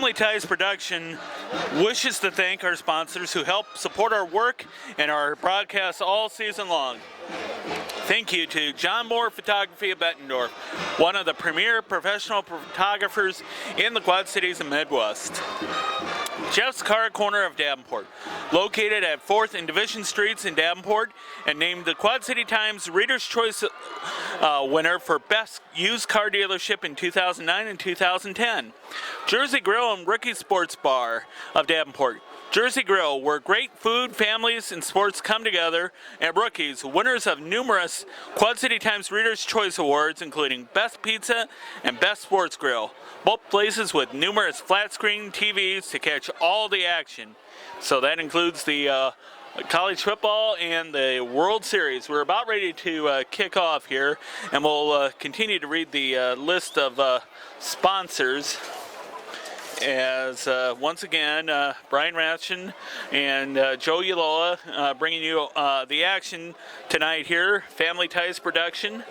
Family Ties Production wishes to thank our sponsors who help support our work and our broadcasts all season long. Thank you to John Moore Photography of Bettendorf, one of the premier professional photographers in the Quad Cities and Midwest. Jeff's Car Corner of Davenport, located at 4th and Division Streets in Davenport, and named the Quad City Times Reader's Choice winner for Best Used Car Dealership in 2009 and 2010. Jersey Grill and Rookie Sports Bar of Davenport. Jersey Grill, where great food, families, and sports come together, and Rookies, winners of numerous Quad City Times Reader's Choice Awards, including Best Pizza and Best Sports Grill. Both places with numerous flat-screen TVs to catch all the action. So that includes the college football and the World Series. We're about ready to kick off here, and we'll continue to read the list of sponsors. As once again, Brian Ratchen and Joe Uloa bringing you the action tonight here. Family Ties Production.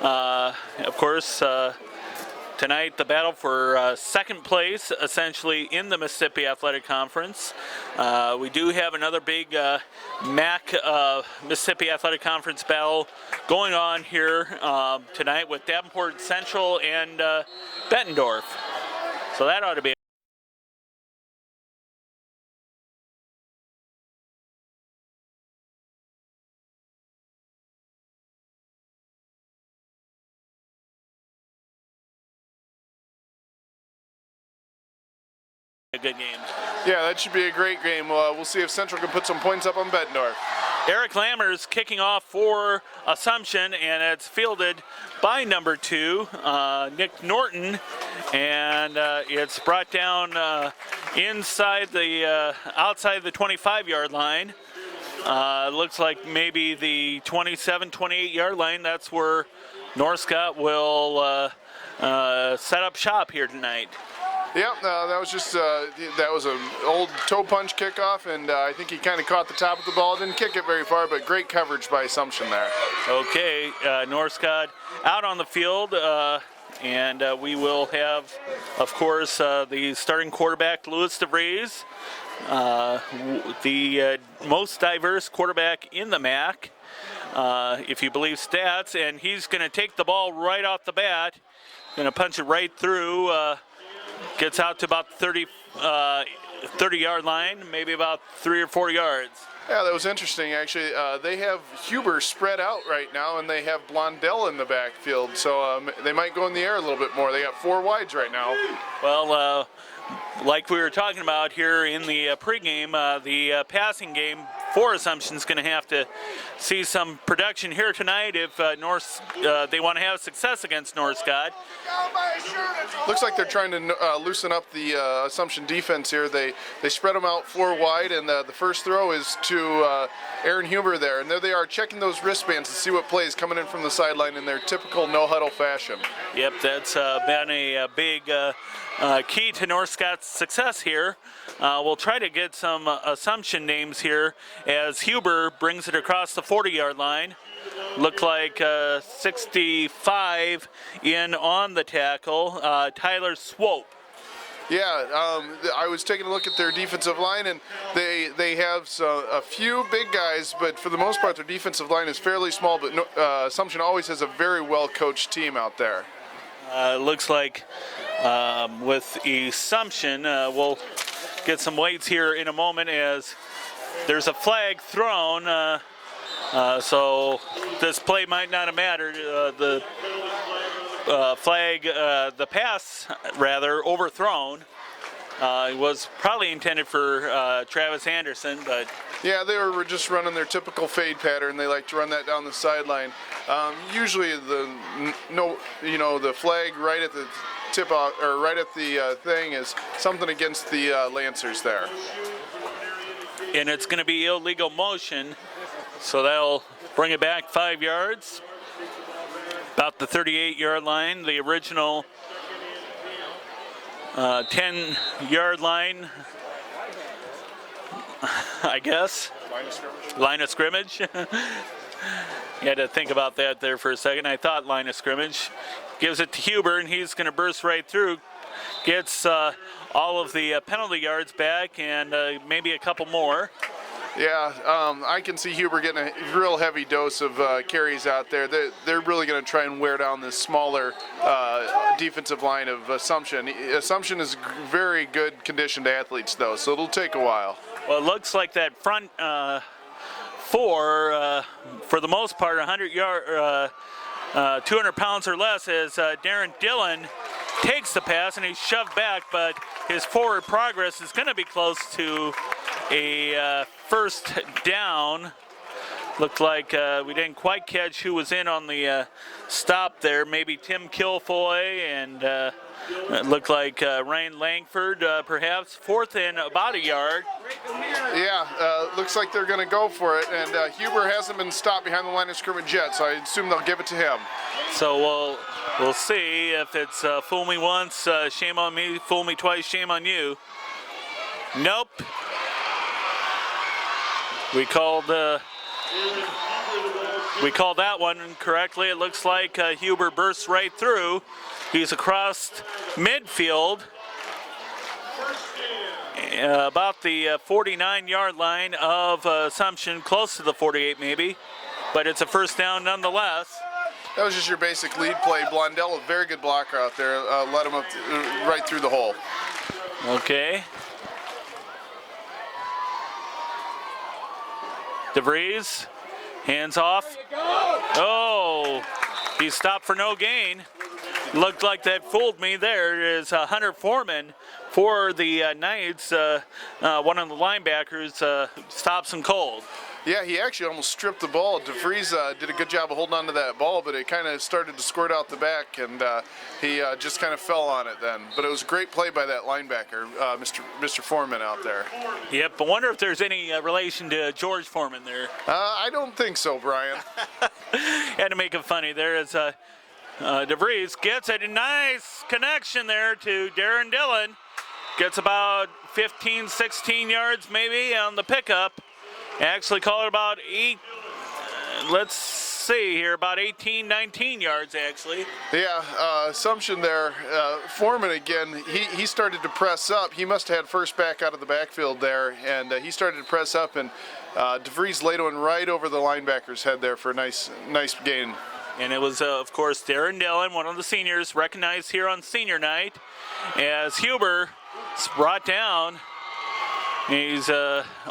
Of course, tonight the battle for second place, essentially, in the Mississippi Athletic Conference. We do have another big MAC Mississippi Athletic Conference battle going on here tonight with Davenport Central and Bettendorf. So that ought to be a good game. Yeah, that should be a great game. We'll see if Central can put some points up on Bettendorf. Eric Lammers kicking off for Assumption, and it's fielded by number 2, Nick Norton, and it's brought down inside the outside the 25-yard line. Looks like maybe the 27, 28-yard line. That's where Northcott will set up shop here tonight. Yeah, that was just that was an old toe punch kickoff, and I think he kind of caught the top of the ball. Didn't kick it very far, but great coverage by Assumption there. Okay, Northcott out on the field, and we will have, of course, the starting quarterback, Louis DeVries, the most diverse quarterback in the MAC. if you believe stats, and he's going to take the ball right off the bat, going to punch it right through, gets out to about 30-yard line, maybe about 3 or 4 yards. Yeah, that was interesting, actually. They have Huber spread out right now, and they have Blondell in the backfield, so they might go in the air a little bit more. They got 4 wides right now. Well, like we were talking about here in the pregame, the passing game for Assumption is going to have to see some production here tonight if they want to have success against North Scott. Looks like they're trying to loosen up the Assumption defense here. They spread them out 4 wide, and the first throw is to Aaron Huber there. And there they are checking those wristbands to see what plays coming in from the sideline in their typical no-huddle fashion. Yep, that's been a big key to North Scott's success here. We'll try to get some Assumption names here as Huber brings it across the 40-yard line. Looked like 65 in on the tackle, Tyler Swope. Yeah, I was taking a look at their defensive line, and they have a few big guys, but for the most part their defensive line is fairly small, but Assumption always has a very well-coached team out there. Looks like with Assumption, we'll get some weights here in a moment as there's a flag thrown, so this play might not have mattered. The pass rather, overthrown. It was probably intended for Travis Anderson, but yeah, they were just running their typical fade pattern. They like to run that down the sideline. Usually the flag right at the tip off, or right at the thing is something against the Lancers there. And it's going to be illegal motion, so that'll bring it back 5 yards. About the 38-yard line, the original 10-yard line, I guess. Line of scrimmage. You had to think about that there for a second. I thought line of scrimmage. Gives it to Huber, and he's going to burst right through. Gets all of the penalty yards back and maybe a couple more. Yeah, I can see Huber getting a real heavy dose of carries out there. They're really going to try and wear down this smaller defensive line of Assumption. Assumption is very good conditioned athletes, though, so it'll take a while. Well, it looks like that front four, for the most part, 200 pounds or less, as Darren Dillon takes the pass and he's shoved back, but his forward progress is going to be close to a first down. Looked like we didn't quite catch who was in on the stop there. Maybe Tim Kilfoy, and it looked like Ryan Langford, perhaps. 4th and about a yard. Yeah, looks like they're going to go for it, and Huber hasn't been stopped behind the line of scrimmage yet, so I assume they'll give it to him. So we'll see if it's fool me once, shame on me, fool me twice, shame on you. Nope. We called that one correctly. It looks like Huber bursts right through. He's across midfield, about the 49-yard line of Assumption, close to the 48 maybe, but it's a first down nonetheless. That was just your basic lead play. Blondell, a very good blocker out there, led him up right through the hole. Okay. DeVries, hands off. Oh, he stopped for no gain. Looked like that fooled me. There is Hunter Foreman for the Knights. One of the linebackers stops him cold. Yeah, he actually almost stripped the ball. DeVries did a good job of holding on to that ball, but it kind of started to squirt out the back, and he just kind of fell on it then. But it was a great play by that linebacker, Mr. Foreman out there. Yep, I wonder if there's any relation to George Foreman there. I don't think so, Brian. Had to make it funny. There is DeVries gets it. A nice connection there to Darren Dillon. Gets about 15, 16 yards maybe on the pickup. Actually call it about 8. Let's see here, about 18, 19 yards actually. Yeah, Assumption there. Foreman again, he started to press up. He must have had first back out of the backfield there, and he started to press up, and DeVries laid one right over the linebacker's head there for a nice gain. And it was, of course, Darren Dillon, one of the seniors, recognized here on senior night, as Huber is brought down. He's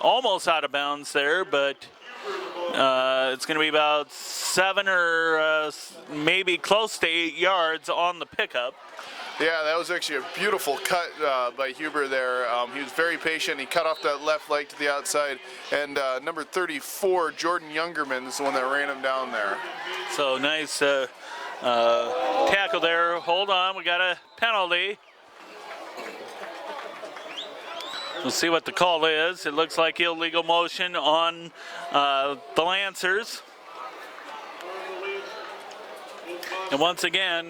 almost out of bounds there, but it's going to be about 7 or maybe close to 8 yards on the pickup. Yeah, that was actually a beautiful cut by Huber there. He was very patient. He cut off that left leg to the outside. And number 34, Jordan Youngerman, is the one that ran him down there. So nice tackle there. Hold on, we got a penalty. We'll see what the call is. It looks like illegal motion on the Lancers. And once again,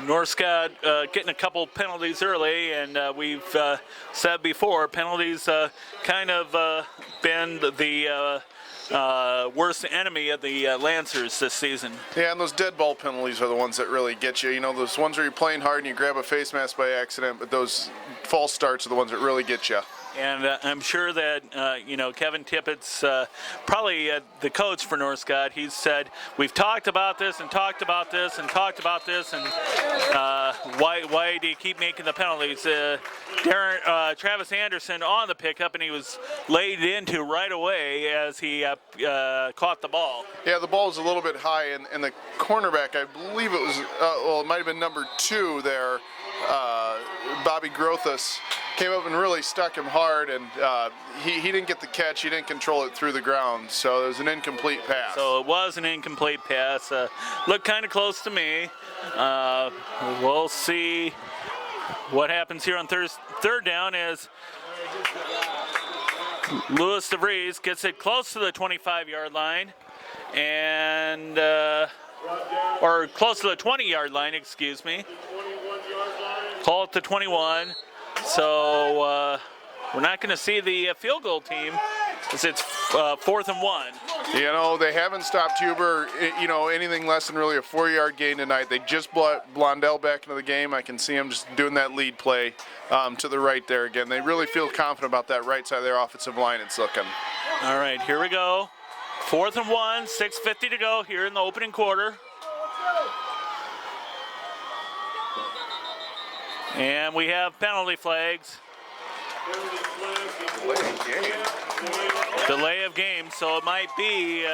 North Scott getting a couple penalties early, and we've said before, penalties kind of been the worst enemy of the Lancers this season. Yeah, and those dead ball penalties are the ones that really get you. You know, those ones where you're playing hard and you grab a face mask by accident, but those false starts are the ones that really get you. And I'm sure that, Kevin Tippett's probably the coach for North Scott. He's said, we've talked about this and talked about this and talked about this, and why do you keep making the penalties? Travis Anderson on the pickup, and he was laid into right away as he caught the ball. Yeah, the ball was a little bit high, and the cornerback, I believe it was, it might have been number 2 there, Bobby Grothus, came up and really stuck him hard, and he didn't get the catch. He didn't control it through the ground, so it was an incomplete pass. So it was an incomplete pass. Looked kind of close to me. We'll see what happens here on third down as Louis DeVries gets it close to the 25-yard line, and or close to the 20-yard line, excuse me. Call it the 21. So we're not going to see the field goal team as it's 4th and 1. You know, they haven't stopped Huber, anything less than really a 4-yard gain tonight. They just brought Blondell back into the game. I can see him just doing that lead play to the right there again. They really feel confident about that right side of their offensive line, it's looking. All right, here we go. 4th and 1, 6:50 to go here in the opening quarter. And we have penalty flags. Delay of game, so it might be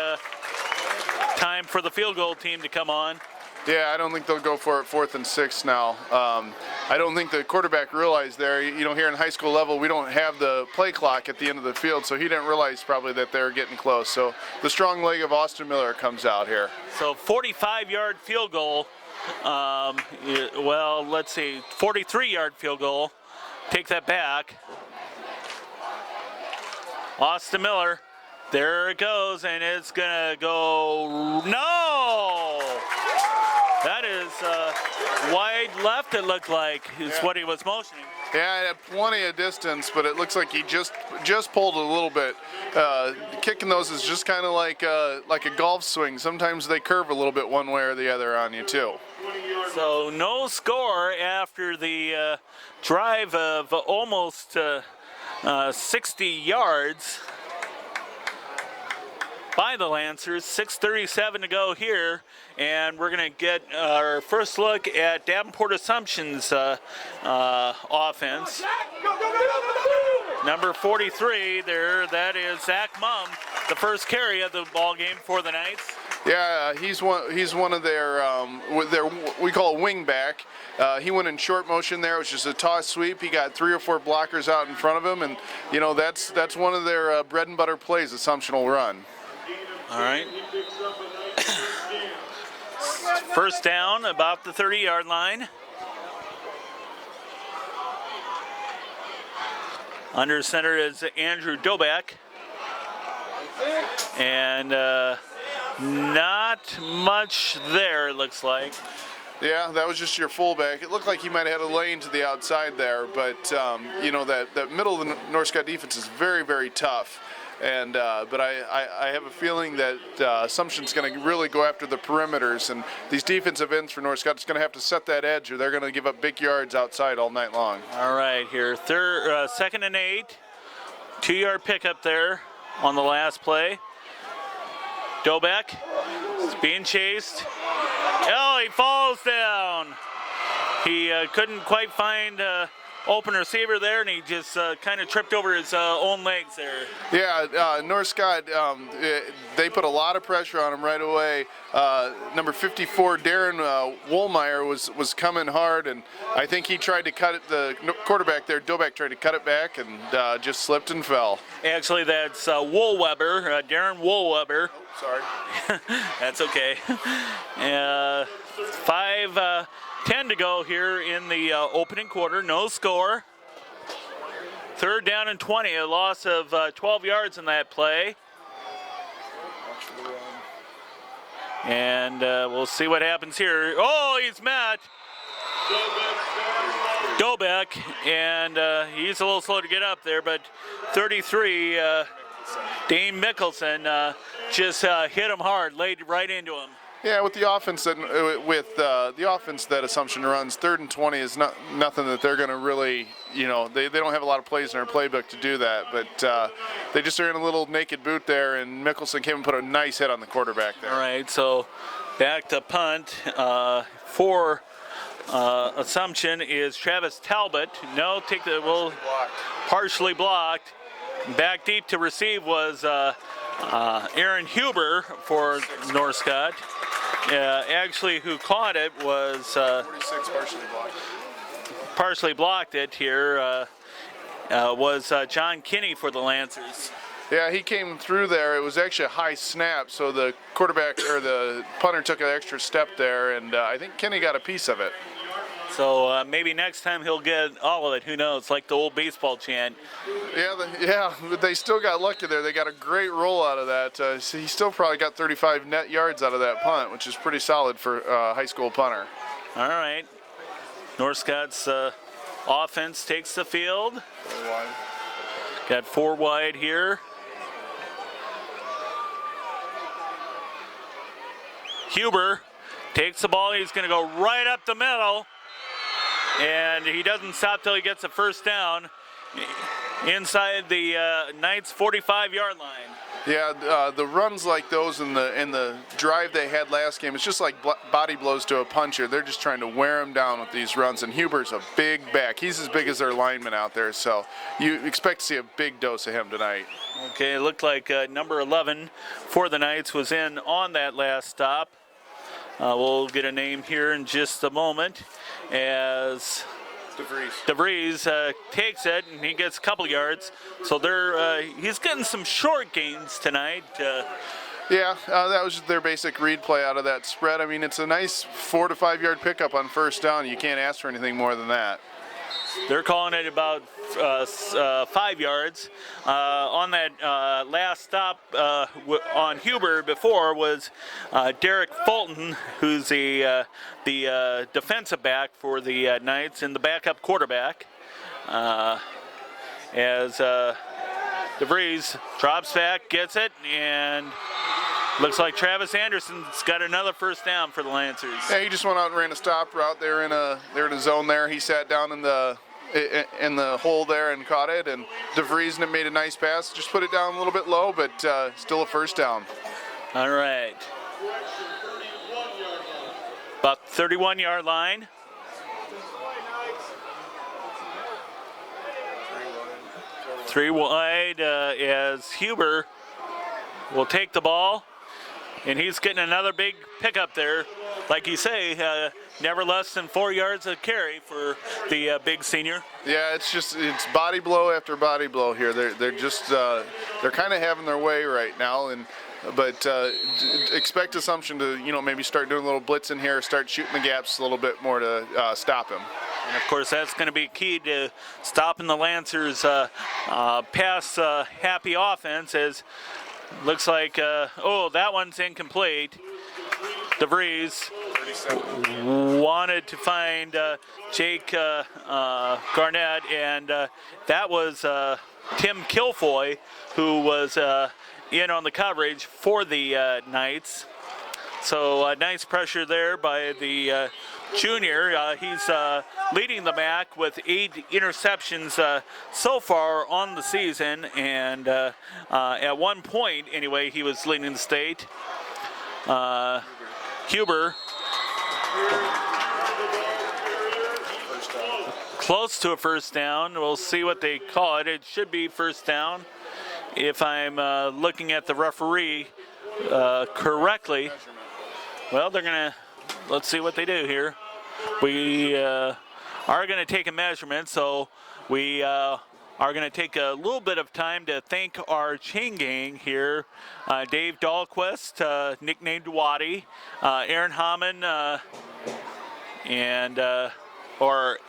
time for the field goal team to come on. Yeah, I don't think they'll go for it 4th and 6 now. I don't think the quarterback realized there, here in high school level, we don't have the play clock at the end of the field, so he didn't realize probably that they're getting close. So the strong leg of Austin Miller comes out here. So 45-yard field goal. Well, let's see, 43-yard field goal. Take that back. Austin Miller, there it goes, and it's gonna go, no! That is wide left, it looked like, is what he was motioning. Yeah, it had plenty of distance, but it looks like he just pulled a little bit. Kicking those is just kind of like a golf swing. Sometimes they curve a little bit one way or the other on you too. So no score after the drive of almost 60 yards by the Lancers. 6:37 to go here, and we're going to get our first look at Davenport Assumption's offense. Number 43 there, that is Zach Mumm, the first carry of the ball game for the Knights. Yeah, he's one of their we call a wing back. He went in short motion there. It was just a toss sweep. He got 3 or 4 blockers out in front of him, and that's one of their bread and butter plays. Assumption will run. All right. First down, about the 30-yard line. Under center is Andrew Doback. And not much there, it looks like. Yeah, that was just your fullback. It looked like he might have had a lane to the outside there, but that middle of the North Scott defense is very, very tough. And but I have a feeling that Assumption's going to really go after the perimeters, and these defensive ends for North Scott's going to have to set that edge, or they're going to give up big yards outside all night long. All right, here, second and 8, 2-yard pickup there on the last play. Dobeck is being chased. Oh, he falls down. He couldn't quite find open receiver there, and he just kind of tripped over his own legs there. Yeah, North Scott, they put a lot of pressure on him right away. Number 54, Darren Wohlmeyer, was coming hard, and I think he tried to cut it, the quarterback there, Dobeck, tried to cut it back and just slipped and fell. Actually, that's Wohlweber, Darren Wohlweber. Oh, sorry. That's okay. 5:10 to go here in the opening quarter. No score. Third down and 20. A loss of 12 yards in that play. And we'll see what happens here. Oh, he's met. Dobeck, and he's a little slow to get up there, but 33, Dane Mickelson just hit him hard, laid right into him. Yeah, with the offense that Assumption runs, 3rd and 20 is nothing that they're going to really, they don't have a lot of plays in their playbook to do that, but they just are in a little naked boot there, and Mickelson came and put a nice hit on the quarterback there. All right, so back to punt for Assumption is Travis Talbot. No, partially blocked. Back deep to receive was Aaron Huber for North Scott. Actually, who caught it was 46 partially blocked it here was John Kinney for the Lancers. Yeah, he came through there. It was actually a high snap, so the quarterback or the punter took an extra step there, and I think Kinney got a piece of it. So maybe next time he'll get all of it. Who knows? Like the old baseball chant. Yeah, but they still got lucky there. They got a great roll out of that. So he still probably got 35 net yards out of that punt, which is pretty solid for a high school punter. All right. North Scott's offense takes the field. 4 wide. Got 4 wide here. Huber takes the ball. He's going to go right up the middle. And he doesn't stop till he gets a first down inside the Knights' 45-yard line. Yeah, the runs like those in the drive they had last game, it's just like body blows to a puncher. They're just trying to wear him down with these runs, and Huber's a big back. He's as big as their lineman out there, so you expect to see a big dose of him tonight. Okay, it looked like number 11 for the Knights was in on that last stop. We'll get a name here in just a moment as DeVries takes it, and he gets a couple yards. So he's getting some short gains tonight. Yeah, that was their basic read play out of that spread. I mean, it's a nice 4 to 5 yard pickup on first down. You can't ask for anything more than that. They're calling it about 5 yards. On that last stop on Huber before was Derek Fulton, who's the defensive back for the Knights and the backup quarterback. As DeVries drops back, gets it, and looks like Travis Anderson's got another first down for the Lancers. Yeah, he just went out and ran a stop route. They're in a zone there. He sat down in the hole there and caught it, and DeVries made a nice pass. Just put it down a little bit low, but still a first down. All right. About 31-yard line. Three wide as Huber will take the ball, and he's getting another big pickup there. Like you say, never less than 4 yards of carry for the big senior. Yeah, it's body blow after body blow here. They're just they're kind of having their way right now, but expect Assumption to maybe start doing a little blitz in here, start shooting the gaps a little bit more to stop him. And of course, that's going to be key to stopping the Lancers' pass-happy offense. As looks like that one's incomplete. DeVries wanted to find Jake Garnett, and that was Tim Kilfoy, who was in on the coverage for the Knights. So nice pressure there by the junior. He's leading the MAC with 8 interceptions so far on the season, and at one point, anyway, he was leading the state. Huber, close to a first down. We'll see what they call it. It should be first down if I'm looking at the referee correctly. Well, let's see what they do here. We are going to take a measurement, so we are going to take a little bit of time to thank our chain gang here. Dave Dahlquist, nicknamed Waddy, Aaron Hammond, or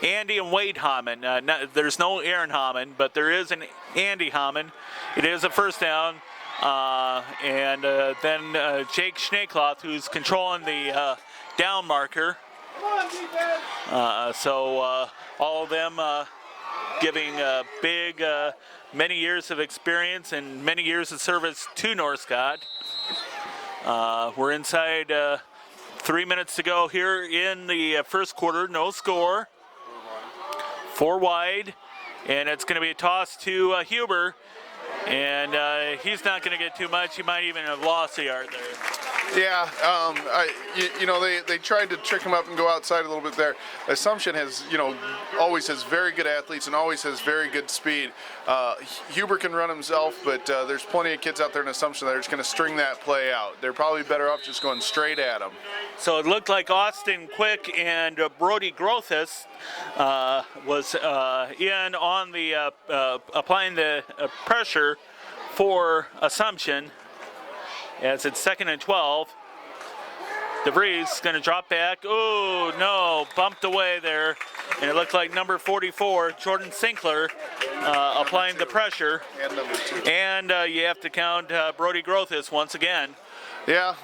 Andy and Wade Hammond. There's no Aaron Hammond, but there is an Andy Hammond. It is a first down. And then Jake Schneekloth, who's controlling the down marker. So all of them giving big, many years of experience and many years of service to North Scott. We're inside 3 minutes to go here in the first quarter. No score. 4 wide. And it's going to be a toss to Huber. And he's not going to get too much. He might even have lost a yard there. Yeah, they tried to trick him up and go outside a little bit there. Assumption has, always has very good athletes and always has very good speed. Huber can run himself, but there's plenty of kids out there in Assumption that are just going to string that play out. They're probably better off just going straight at him. So it looked like Austin Quick and Brody Grothus was in on the applying the pressure for Assumption, as it's 2nd and 12. DeVries going to drop back. Oh, no, bumped away there. And it looked like number 44, Jordan Sinkler, applying the pressure. And number 2. And you have to count Brody Grothus once again. Yeah,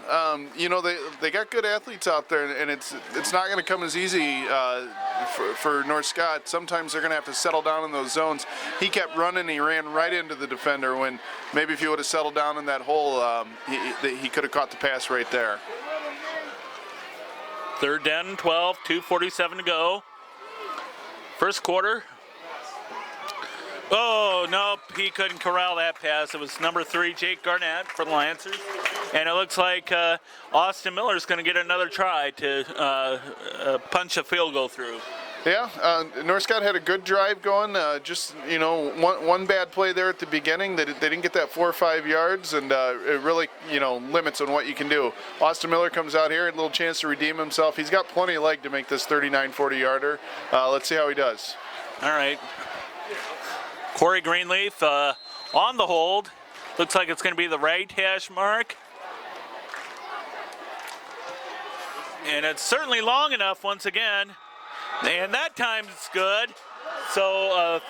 they got good athletes out there, and it's not going to come as easy for North Scott. Sometimes they're going to have to settle down in those zones. He kept running. He ran right into the defender when maybe if he would have settled down in that hole, he could have caught the pass right there. 3rd down and 12, 2:47 to go. First quarter. Oh, nope, he couldn't corral that pass. It was number 3, Jake Garnett for the Lancers. And it looks like Austin Miller's going to get another try to punch a field goal through. Yeah, North Scott had a good drive going. Just, one bad play there at the beginning. They didn't get that 4 or 5 yards, and it really, limits on what you can do. Austin Miller comes out here, a little chance to redeem himself. He's got plenty of leg to make this 39, 40-yarder. Let's see how he does. All right. Corey Greenleaf on the hold. Looks like it's going to be the right hash mark. And it's certainly long enough once again. And that time it's good. So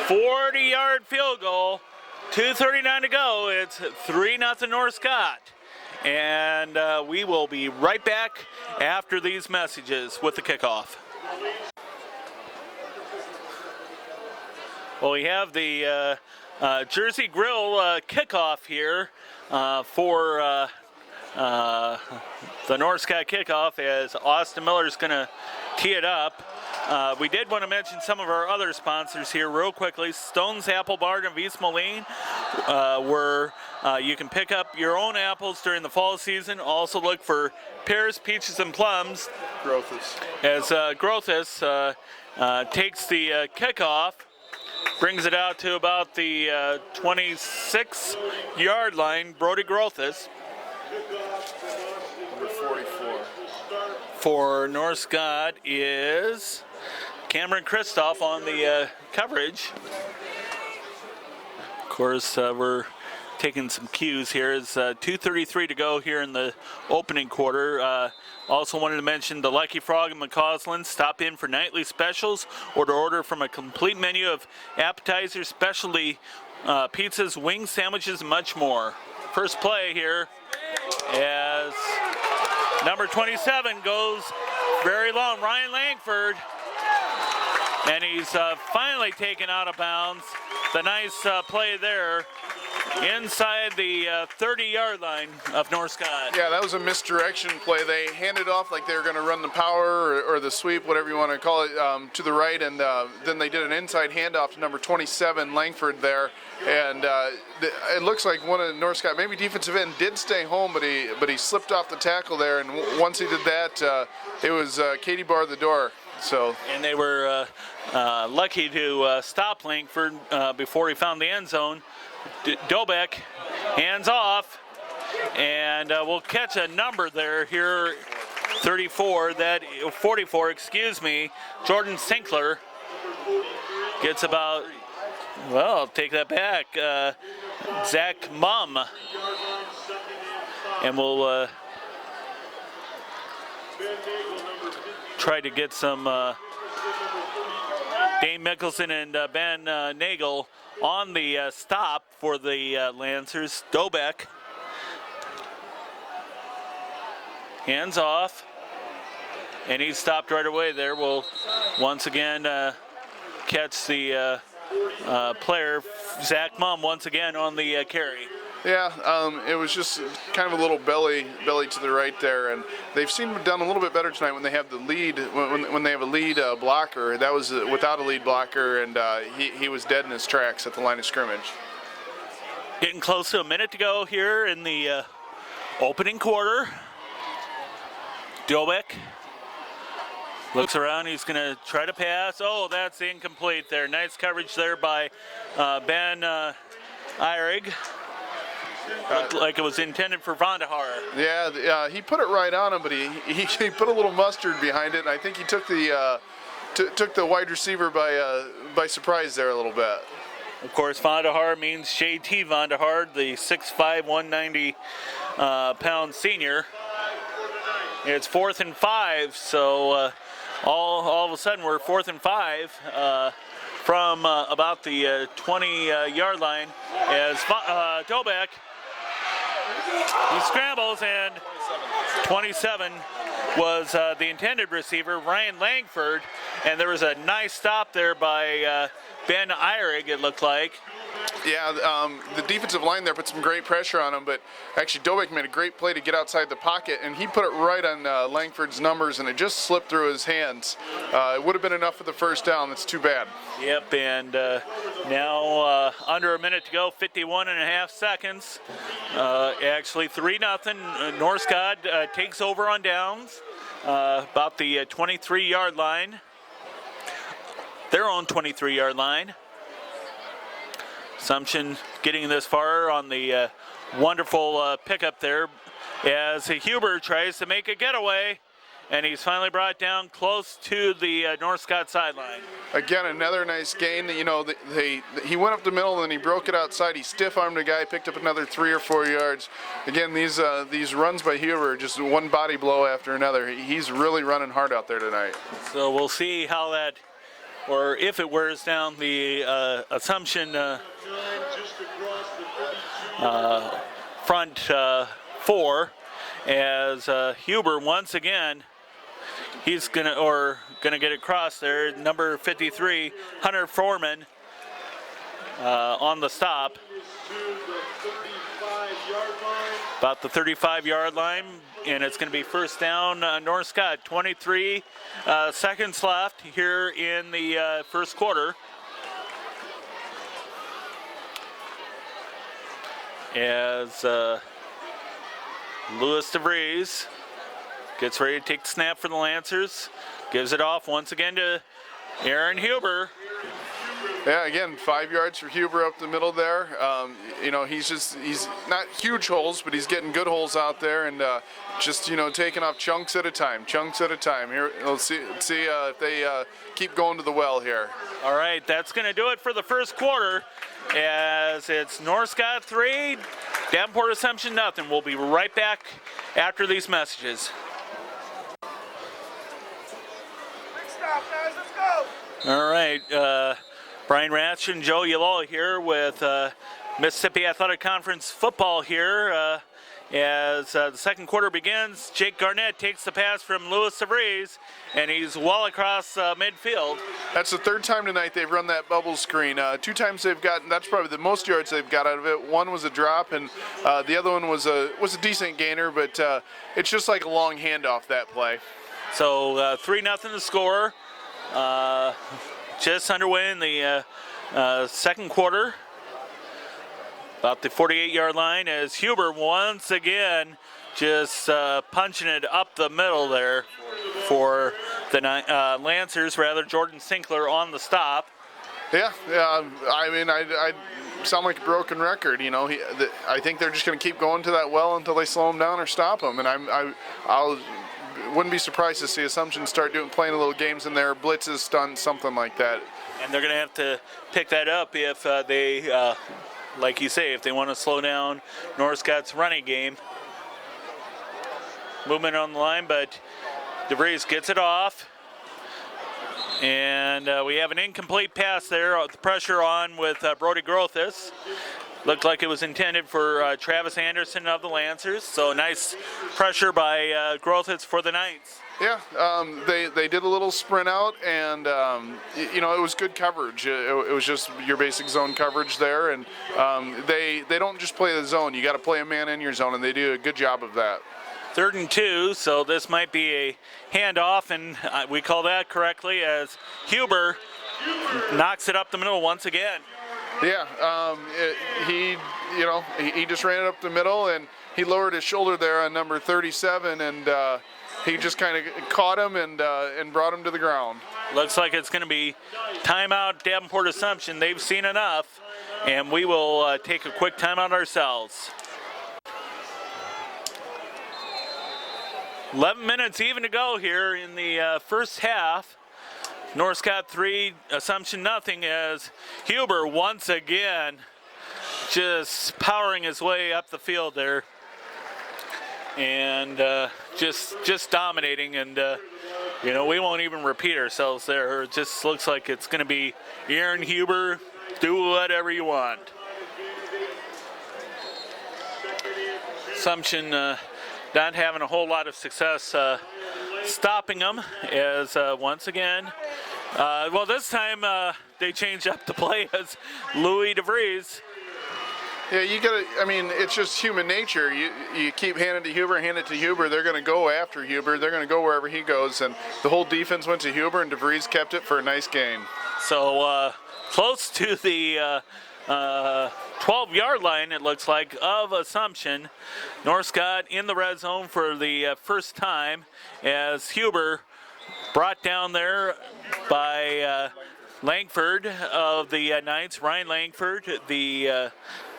40-yard field goal, 2:39 to go. It's 3-0 North Scott. And we will be right back after these messages with the kickoff. Well, we have the Jersey Grill kickoff here for the North Scott kickoff as Austin Miller is going to tee it up. We did want to mention some of our other sponsors here real quickly. Stone's Apple Bar in East Moline, where you can pick up your own apples during the fall season. Also look for pears, peaches, and plums. Grothus. As Grothus takes the kickoff, brings it out to about the 26-yard line. Brody Grothus. Number 44. For North Scott is Cameron Kristoff on the coverage. Of course, we're taking some cues here. It's 2:33 to go here in the opening quarter. Also wanted to mention the Lucky Frog in McCausland. Stop in for nightly specials or to order from a complete menu of appetizers, specialty pizzas, wings, sandwiches, and much more. First play here as Number 27 goes very long, Ryan Langford. And he's finally taken out of bounds. The nice play there inside the 30-yard line of North Scott. Yeah, that was a misdirection play. They handed off like they were going to run the power or the sweep, whatever you want to call it, to the right, and then they did an inside handoff to number 27, Langford there. And it looks like one of North Scott, maybe defensive end, did stay home, but he slipped off the tackle there. And once he did that, it was Katie barred the door. So. And they were lucky to stop Langford before he found the end zone. Dobeck, hands off, and we'll catch a number there here, 44, excuse me. Jordan Sinkler gets about, well, I'll take that back, Zach Mumm. And we'll try to get some Dane Mickelson and Ben Nagel on the stop for the Lancers. Dobeck, hands off, and he's stopped right away there. We'll once again catch the player, Zach Mumm, once again on the carry. Yeah, it was just kind of a little belly to the right there, and they've done a little bit better tonight when they have the lead, when they have a lead blocker. That was without a lead blocker, and he was dead in his tracks at the line of scrimmage. Getting close to a minute to go here in the opening quarter. Dobeck looks around, he's going to try to pass. Oh, that's incomplete there. Nice coverage there by Ben Eyrig. Looked like it was intended for Vandahar. Yeah, he put it right on him, but he put a little mustard behind it, and I think he took the wide receiver by surprise there a little bit. Of course, Vandahar means JT Vandahar, the 6'5", 190 pound senior. It's 4th and 5, so all of a sudden we're 4th and 5 from about the 20-yard line as Dobeck, he scrambles, and 27 was the intended receiver, Ryan Langford, and there was a nice stop there by Ben Eyrig, it looked like. Yeah, the defensive line there put some great pressure on him, but actually Dobeck made a great play to get outside the pocket, and he put it right on Langford's numbers, and it just slipped through his hands. It would have been enough for the first down. That's too bad. Yep, and now under a minute to go, 51 and a half seconds. Actually 3-0. North Scott takes over on downs, about the 23-yard line. Their own 23-yard line. Assumption getting this far on the wonderful pickup there as Huber tries to make a getaway, and he's finally brought down close to the North Scott sideline. Again, another nice gain. You know, he went up the middle and he broke it outside. He stiff-armed a guy, picked up another 3 or 4 yards. Again, these runs by Huber are just one body blow after another. He's really running hard out there tonight. So we'll see how that, or if it wears down the Assumption front 4, as Huber once again, he's gonna get across there. Number 53, Hunter Foreman, on the stop. About the 35-yard line, and it's going to be first down, North Scott. 23 seconds left here in the first quarter. As Louis DeVries gets ready to take the snap for the Lancers, gives it off once again to Aaron Huber. Yeah, again, 5 yards for Huber up the middle there. You know, he's not huge holes, but he's getting good holes out there, and just, you know, taking off chunks at a time. Here, let's see if they keep going to the well here. All right, that's going to do it for the first quarter, as it's North Scott 3, Davenport Assumption nothing. We'll be right back after these messages. Next stop, guys, let's go. All right, Brian Ratch and Joe Yaloa here with Mississippi Athletic Conference football here as the second quarter begins. Jake Garnett takes the pass from Louis DeVries, and he's well across midfield. That's the third time tonight they've run that bubble screen. 2 times they've gotten, that's probably the most yards they've got out of it. One was a drop, and the other one was a decent gainer, but it's just like a long handoff, that play. So 3-0 to score. Just underway in the second quarter. About the 48-yard line as Huber once again just punching it up the middle there for the Lancers, rather. Jordan Sinkler on the stop. Yeah, I mean, I sound like a broken record. You know, I think they're just going to keep going to that well until they slow him down or stop him. And I wouldn't be surprised to see Assumption start playing a little games in there, blitzes, stunts, something like that. And they're going to have to pick that up if they, like you say, if they want to slow down North Scott's running game. Movement on the line, but DeVries gets it off. And we have an incomplete pass there. The pressure on with Brody Grothis. Looked like it was intended for Travis Anderson of the Lancers. So nice pressure by Grothis for the Knights. Yeah, they did a little sprint out, and you know, it was good coverage. It was just your basic zone coverage there, and they don't just play the zone. You got to play a man in your zone, and they do a good job of that. 3rd and 2, so this might be a handoff, and we call that correctly as Huber knocks it up the middle once again. Yeah, he just ran it up the middle, and he lowered his shoulder there on number 37, and he just kind of caught him and brought him to the ground. Looks like it's going to be timeout Davenport Assumption. They've seen enough, and we will take a quick timeout ourselves. 11 minutes even to go here in the first half. North Scott 3, Assumption nothing, as Huber once again just powering his way up the field there. And just dominating, and you know, we won't even repeat ourselves there. It just looks like it's going to be Aaron Huber, do whatever you want. Assumption not having a whole lot of success stopping them, as once again, well, this time they changed up the play as Louis DeVries. Yeah, you gotta. I mean, it's just human nature. You keep handing to Huber, hand it to Huber. They're going to go after Huber. They're going to go wherever he goes, and the whole defense went to Huber, and DeVries kept it for a nice gain. So close to the 12-yard line, it looks like, of Assumption. North Scott in the red zone for the first time, as Huber brought down there by Langford of the Knights, Ryan Langford, the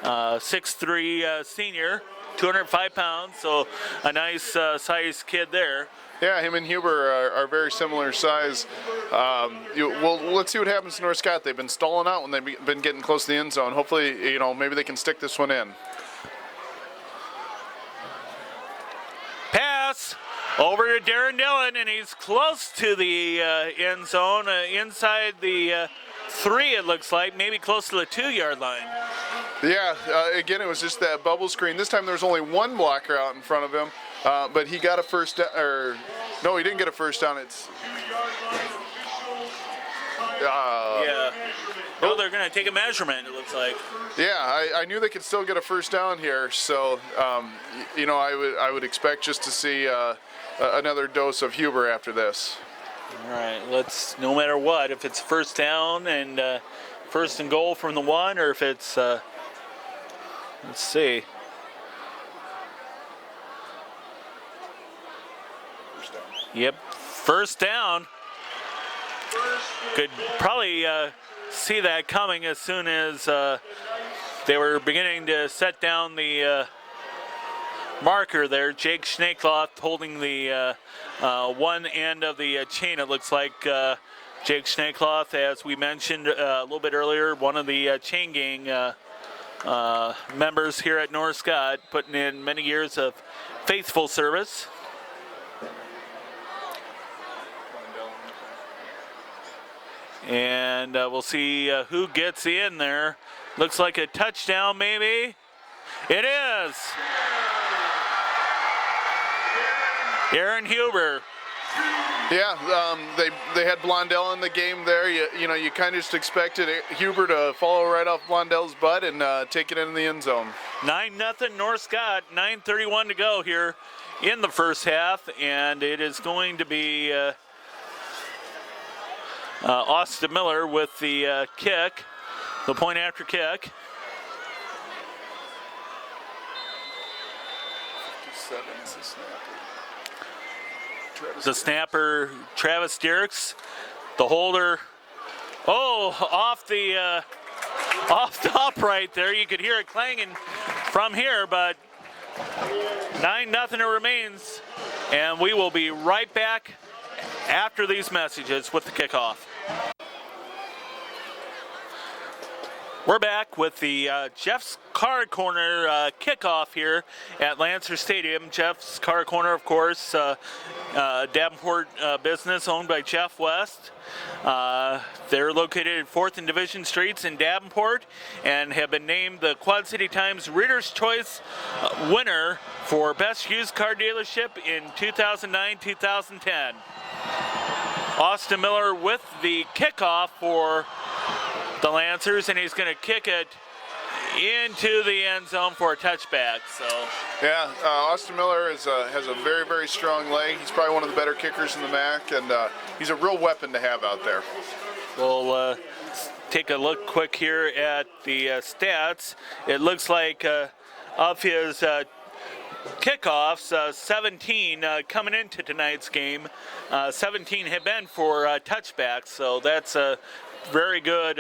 6'3" senior, 205 pounds, so a nice sized kid there. Yeah, him and Huber are very similar size. Well, let's see what happens to North Scott. They've been stalling out when they've been getting close to the end zone. Hopefully, you know, maybe they can stick this one in. Pass over to Darren Dillon, and he's close to the end zone, inside the 3, it looks like, maybe close to the 2-yard line. Yeah, again, it was just that bubble screen. This time there was only one blocker out in front of him, but he got a first down, or no, he didn't get a first down. It's yeah. No, they're going to take a measurement, it looks like. Yeah, I knew they could still get a first down here, so you know, I would expect just to see another dose of Huber after this. All right, let's, no matter what, if it's first down and first and goal from the 1, or if it's, let's see. Yep, first down. Could probably see that coming as soon as they were beginning to set down the marker there. Jake Schneekloth holding the one end of the chain, it looks like. Jake Schneekloth, as we mentioned a little bit earlier, one of the chain gang members here at North Scott, putting in many years of faithful service. And we'll see who gets in there. Looks like a touchdown, maybe. It is. Aaron Huber. Yeah, they had Blondell in the game there. You know, you kind of just expected Huber to follow right off Blondell's butt and take it in the end zone. 9-0 North Scott, 9:31 to go here in the first half, and it is going to be Austin Miller with the kick, the point after kick. 57 is the snapper. The snapper, Travis Dirks. The holder, off the upright there. You could hear it clanging from here, but 9-0 it remains. And we will be right back after these messages with the kickoff. We're back with the Jeff's Car Corner kickoff here at Lancer Stadium. Jeff's Car Corner, of course, Davenport business owned by Jeff West. They're located at 4th and Division Streets in Davenport and have been named the Quad City Times Reader's Choice winner for Best Used Car Dealership in 2009-2010. Austin Miller with the kickoff for the Lancers, and he's going to kick it into the end zone for a touchback. So yeah, Austin Miller has a very, very strong leg. He's probably one of the better kickers in the MAC, and he's a real weapon to have out there. We'll take a look quick here at the stats. It looks like of his kickoffs, 17 coming into tonight's game, 17 have been for touchbacks, so that's a very good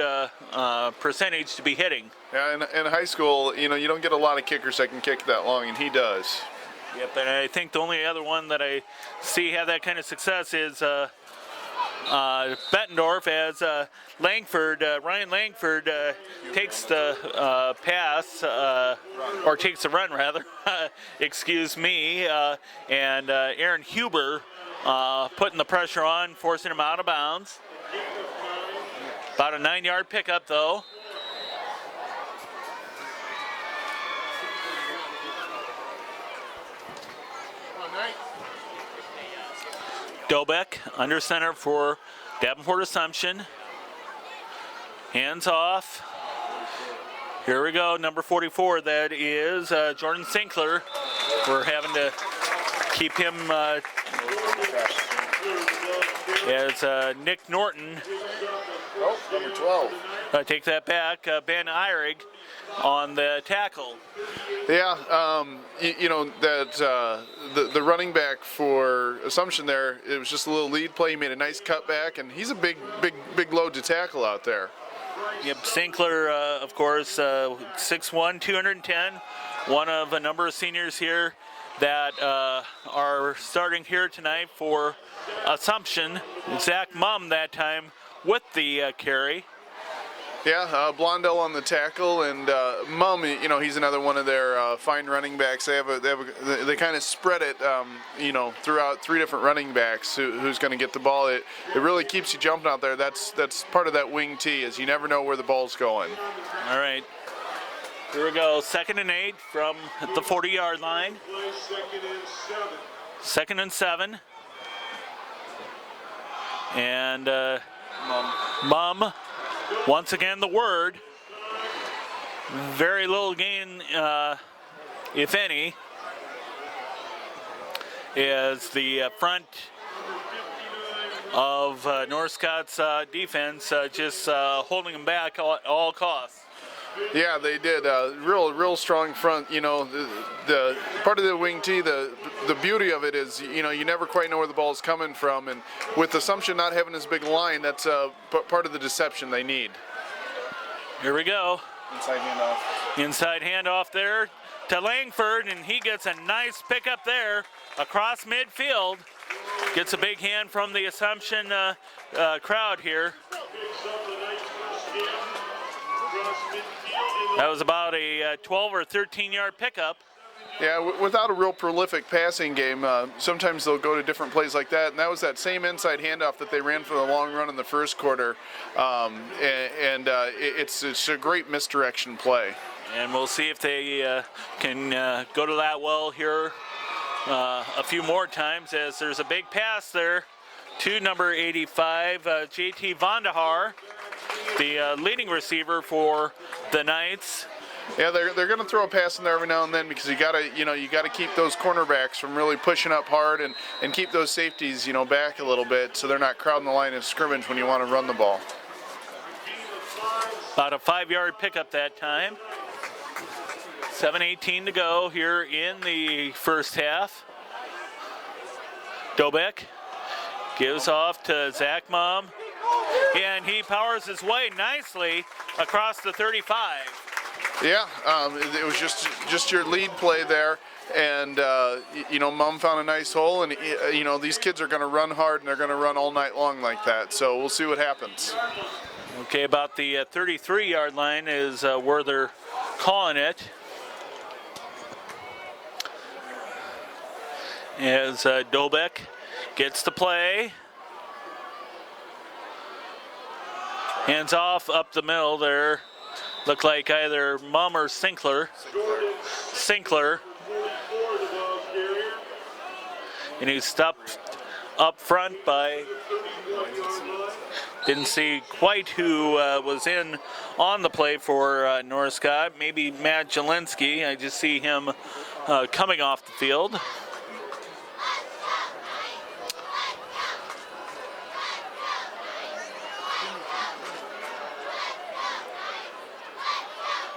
percentage to be hitting. Yeah, in high school, you know, you don't get a lot of kickers that can kick that long, and he does. Yep, and I think the only other one that I see have that kind of success is Bettendorf, as Ryan Langford takes the pass, or takes the run rather, excuse me, and Aaron Huber putting the pressure on, forcing him out of bounds. About a 9-yard pickup, though. Dobeck under center for Davenport Assumption. Hands off. Here we go, number 44. That is Jordan Sinkler. We're having to keep him as Nick Norton. Oh, number 12. Take that back. Ben Eyrig on the tackle. Yeah, you know, that the running back for Assumption there, it was just a little lead play. He made a nice cutback, and he's a big load to tackle out there. Yep, Sinkler, of course, 6'1", 210, one of a number of seniors here that are starting here tonight for Assumption. Zach Mumm that time with the carry. Yeah, Blondell on the tackle, and Mumm, you know, he's another one of their fine running backs. They kind of spread it, you know, throughout 3 different running backs who's going to get the ball. It really keeps you jumping out there. That's part of that wing tee, is you never know where the ball's going. All right. Here we go. 2nd and 8 from the 40-yard line. 2nd and 7. And Mumm. Once again, the word. Very little gain, if any, is the front of North Scott's defense just holding them back at all costs. Yeah, they did. Real strong front. You know, the part of the wing tee, the beauty of it is, you know, you never quite know where the ball's coming from, and with Assumption not having this big line, that's part of the deception they need. Here we go. Inside handoff. Inside handoff there to Langford, and he gets a nice pickup there across midfield. Gets a big hand from the Assumption crowd here. That was about a 12 or 13-yard pickup. Yeah, without a real prolific passing game, sometimes they'll go to different plays like that, and that was that same inside handoff that they ran for the long run in the first quarter, it's a great misdirection play. And we'll see if they can go to that well here a few more times as there's a big pass there to number 85, JT Vandahar, the leading receiver for the Knights. Yeah, they're going to throw a pass in there every now and then because you got to keep those cornerbacks from really pushing up hard and keep those safeties back a little bit so they're not crowding the line of scrimmage when you want to run the ball. About a 5-yard pickup that time. 7:18 to go here in the first half. Dobeck gives off to Zach Mum, and he powers his way nicely across the 35. Yeah, it was just your lead play there, and Mum found a nice hole, and these kids are going to run hard and they're going to run all night long like that. So we'll see what happens. Okay, about the 33-yard line is where they're calling it. As Dobeck gets the play. Hands off up the middle there. Looked like either Mum or Sinkler. And he's stopped up front by, didn't see quite who was in on the play for North Scott. Maybe Matt Jelinski. I just see him coming off the field.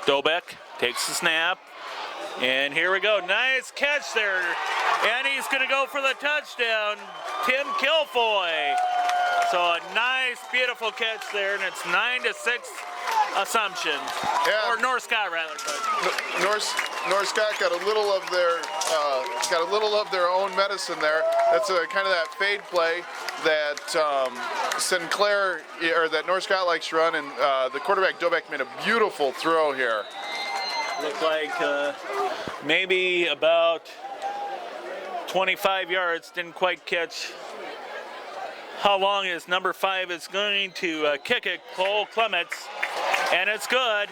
Dobeck takes the snap, and here we go. Nice catch there, and he's going to go for the touchdown, Tim Kilfoy. So a nice, beautiful catch there, and it's 9-6 Assumption, or North Scott rather. North Scott got a little of their own medicine there. That's kind of that fade play that Sinclair or that North Scott likes to run, and the quarterback Dobeck made a beautiful throw here. Looked like maybe about 25 yards, didn't quite catch how long is number 5 is going to kick it, Cole Clements, and it's good.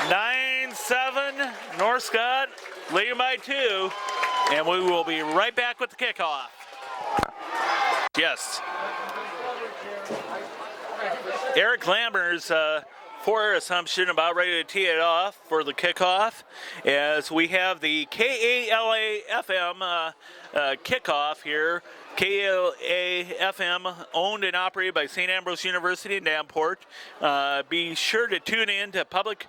9-7, North Scott leading by 2, and we will be right back with the kickoff. Yes. Eric Lammers for Assumption about ready to tee it off for the kickoff as we have the KALA-FM kickoff here. KALA-FM owned and operated by St. Ambrose University in Davenport. Be sure to tune in to Public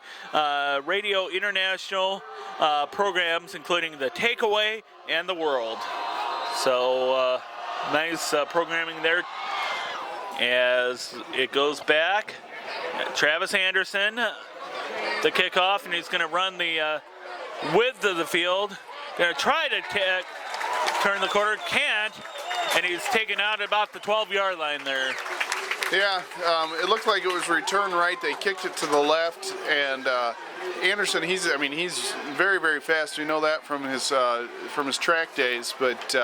Radio International programs including The Takeaway and The World. So nice programming there as it goes back. Travis Anderson, the kickoff, and he's going to run the width of the field. Going to try to turn the corner, can't, and he's taken out at about the 12-yard line there. Yeah, it looked like it was return right. They kicked it to the left, and Anderson, he's very, very fast. We know that from his track days, but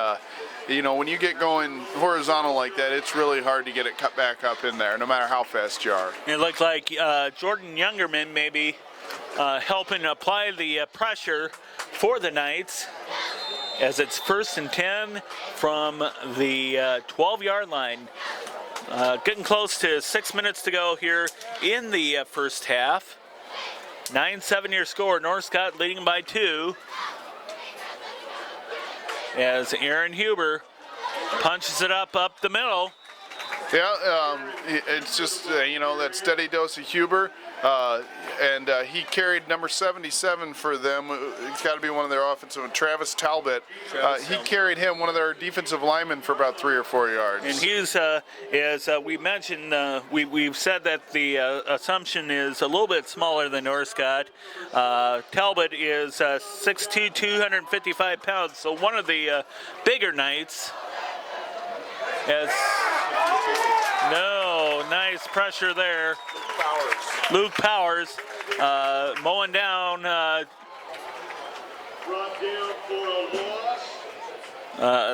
when you get going horizontal like that, it's really hard to get it cut back up in there, no matter how fast you are. It looked like Jordan Youngerman maybe helping apply the pressure for the Knights as it's 1st and 10 from the 12-yard line. Getting close to 6 minutes to go here in the first half. 9-7 your score, North Scott leading by 2. As Aaron Huber punches it up the middle. Yeah, it's just, that steady dose of Huber. And he carried number 77 for them. It's got to be one of their offensive. Travis Talbot. He carried him, one of their defensive linemen, for about 3 or 4 yards. And he's, as we mentioned, we've said that the Assumption is a little bit smaller than North Scott. Talbot is 6'2", 255 pounds, so one of the bigger Knights. Nice pressure there. Luke Powers mowing down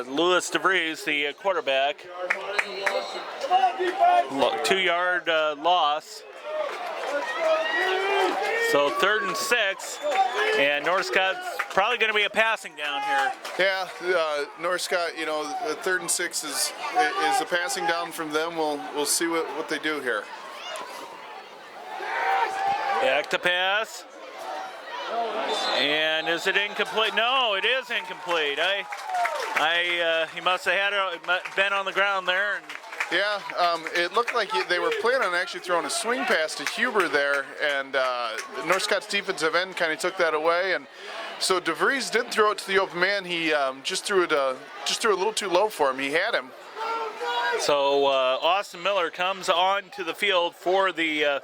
Lewis DeVries, the quarterback. 2-yard loss. So 3rd and 6, and North Scott's probably going to be a passing down here. Yeah, North Scott, you know, the 3rd and 6 is a passing down from them. We'll see what they do here. Back to pass. And is it incomplete? No, it is incomplete. He must have had it been on the ground there. And yeah, it looked like they were planning on actually throwing a swing pass to Huber there, and North Scott's defensive end kind of took that away, and so DeVries did throw it to the open man. He just threw a little too low for him. He had him. So Austin Miller comes on to the field for the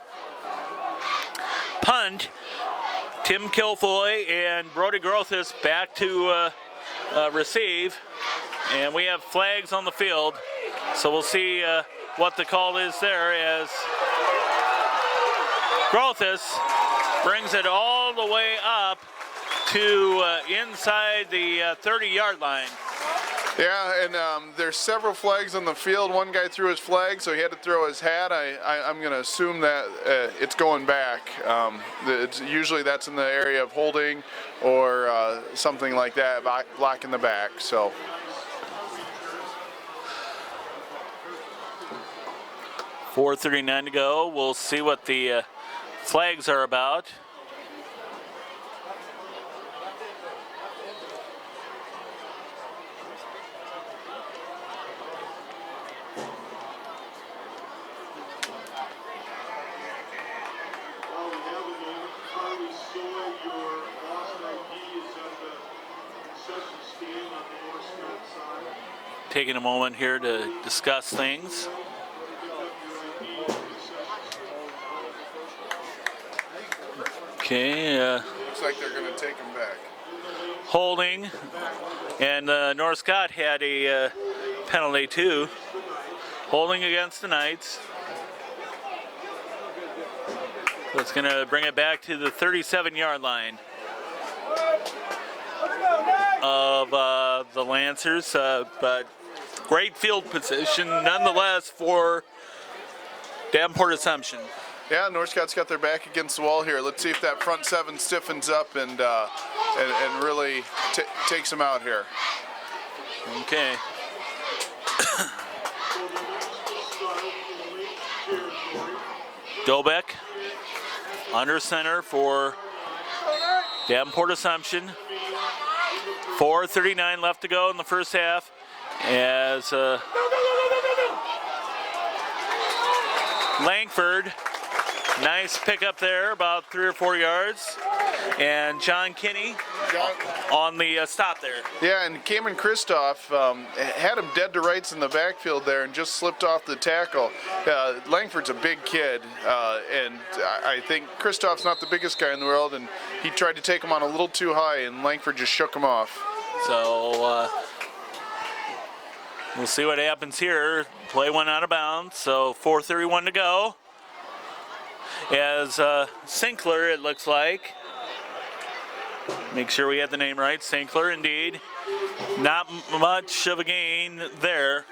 punt. Tim Kilfoy and Brody Grothis back to receive, and we have flags on the field. So we'll see what the call is there as Grothis brings it all the way up to inside the 30-yard line. Yeah, and there's several flags on the field. One guy threw his flag, so he had to throw his hat. I'm going to assume that it's going back. Usually that's in the area of holding or something like that, blocking the back. So. 4:39 to go. We'll see what the flags are about. Taking a moment here to discuss things. Okay. Looks like they're going to take him back. Holding, and North Scott had a penalty too. Holding against the Knights. So it's going to bring it back to the 37-yard line of the Lancers, but great field position nonetheless for Davenport Assumption. Yeah, North Scott's got their back against the wall here. Let's see if that front seven stiffens up and really takes them out here. Okay. Dobek under center for Davenport Assumption. 4:39 left to go in the first half as Langford, nice pickup there, about 3 or 4 yards, and John Kinney on the stop there. Yeah, and Cameron Christoph had him dead to rights in the backfield there and just slipped off the tackle. Langford's a big kid, and I think Christoph's not the biggest guy in the world, and he tried to take him on a little too high, and Langford just shook him off. So we'll see what happens here. Play went out of bounds, so 4:31 to go. As Sinkler, it looks like. Make sure we had the name right. Sinkler, indeed. Not much of a gain there.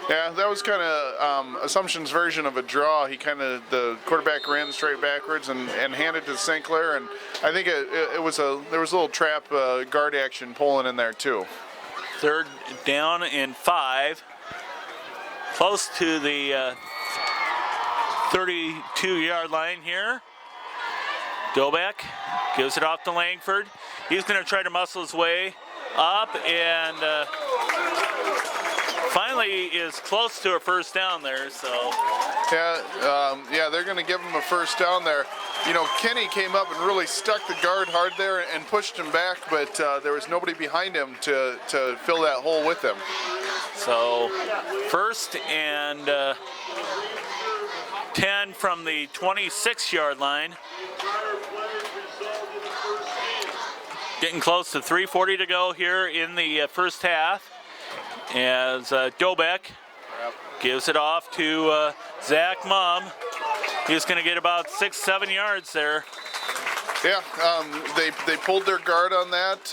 Yeah, that was kind of Assumption's version of a draw. The quarterback ran straight backwards and handed to Sinkler, and I think there was a little trap guard action pulling in there too. 3rd down and 5. Close to the 32-yard line here. Dobek gives it off to Langford. He's going to try to muscle his way up and finally is close to a first down there. So yeah, they're going to give him a first down there. You know, Kenny came up and really stuck the guard hard there and pushed him back, but there was nobody behind him to fill that hole with him. So 1st and 10 from the 26-yard line. Getting close to 3:40 to go here in the first half as Dobek gives it off to Zach Mumm. He's going to get about 6-7 yards there. Yeah, they pulled their guard on that.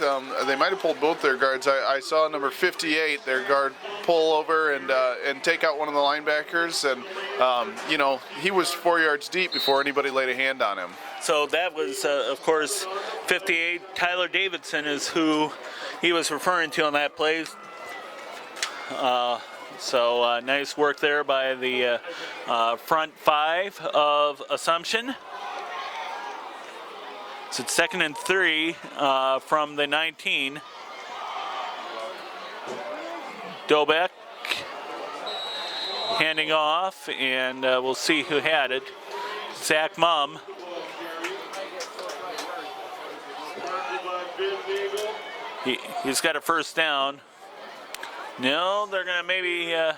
They might have pulled both their guards. I saw number 58, their guard, pull over and take out one of the linebackers, and he was 4 yards deep before anybody laid a hand on him. So that was, of course, 58 Tyler Davidson is who he was referring to on that play. So nice work there by the front five of Assumption. So it's 2nd and 3 from the 19. Dobeck handing off, and we'll see who had it. Zach Mumm. He's got a first down. No, they're gonna maybe, nope.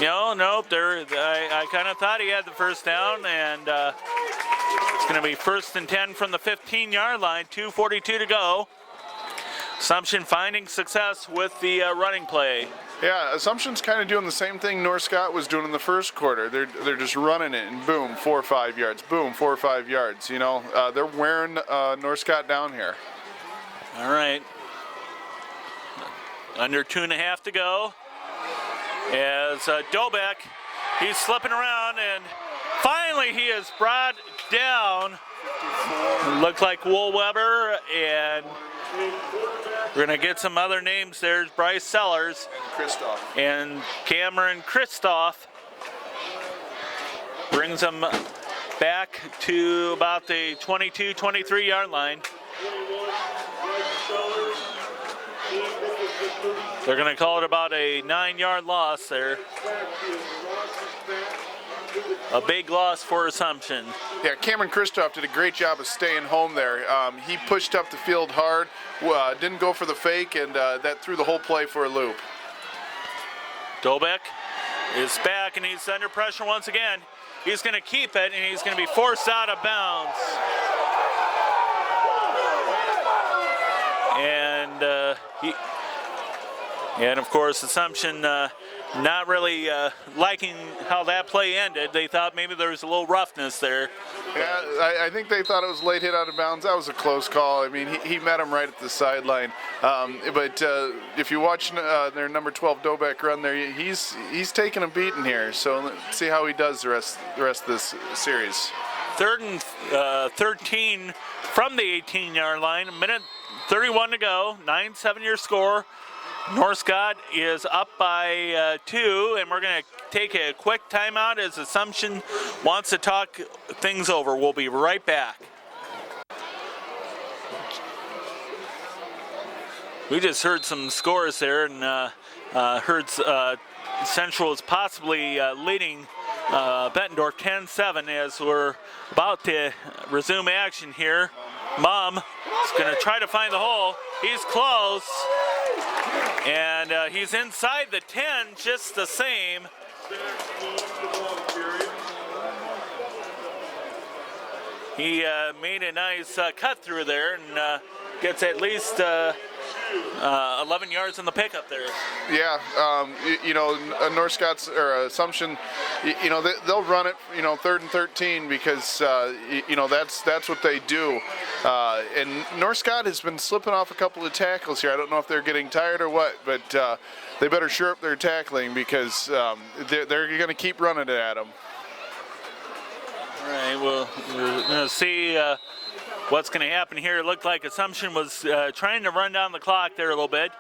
I kind of thought he had the first down, and it's gonna be 1st and 10 from the 15-yard line. 2:42 to go. Assumption finding success with the running play. Yeah, Assumption's kind of doing the same thing North Scott was doing in the first quarter. They're just running it, and boom, 4 or 5 yards. Boom, 4 or 5 yards. They're wearing North Scott down here. All right. Under 2.5 to go. As Dobeck, he's slipping around, and finally he is brought down. Looked like Woolweber, and we're going to get some other names. There's Bryce Sellers and Cameron Christoph. Brings them back to about the 22, 23-yard line. They're going to call it about a 9-yard loss there. A big loss for Assumption. Yeah, Cameron Christoph did a great job of staying home there. He pushed up the field hard, didn't go for the fake, and that threw the whole play for a loop. Dobeck is back, and he's under pressure once again. He's going to keep it, and he's going to be forced out of bounds. And of course, Assumption not really liking how that play ended. They thought maybe there was a little roughness there. Yeah, I think they thought it was late hit out of bounds. That was a close call. I mean, he met him right at the sideline. But if you watch their number 12 Dobeck run there, he's taking a beating here. So let's see how he does the rest of this series. 3rd and 13 from the 18-yard line. 1:31 to go. 9-7 your score. North Scott is up by 2, and we're going to take a quick timeout as Assumption wants to talk things over. We'll be right back. We just heard some scores there, and heard Central is possibly leading Bettendorf 10-7 as we're about to resume action here. Mumm is going to try to find the hole. He's close. And he's inside the 10 just the same. He made a nice cut through there and gets at least 11 yards in the pickup there. Yeah, North Scott's or Assumption, they'll run it, 3rd and 13 because that's what they do. And North Scott has been slipping off a couple of tackles here. I don't know if they're getting tired or what, but they better shore up their tackling because they're going to keep running it at them. All right, well, we're going to see what's going to happen here. It looked like Assumption was trying to run down the clock there a little bit.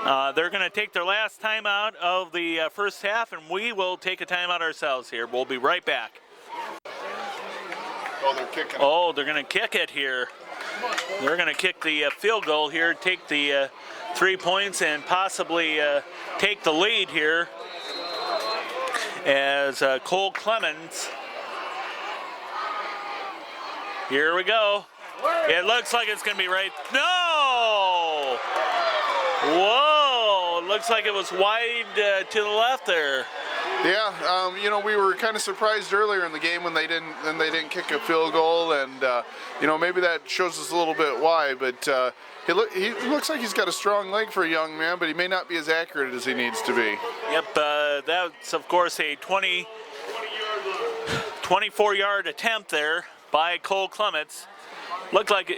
They're going to take their last timeout of the first half, and we will take a timeout ourselves here. We'll be right back. Oh, they're kicking. Oh, they're going to kick it here. They're going to kick the field goal here, take the 3 points, and possibly take the lead here as Cole Clemens. Here we go. It looks like it's going to be right. No! Whoa! It looks like it was wide to the left there. Yeah, we were kind of surprised earlier in the game when they didn't kick a field goal, and maybe that shows us a little bit why. But he looks like he's got a strong leg for a young man, but he may not be as accurate as he needs to be. Yep, that's of course a 24-yard attempt there by Cole Clements. Looked like,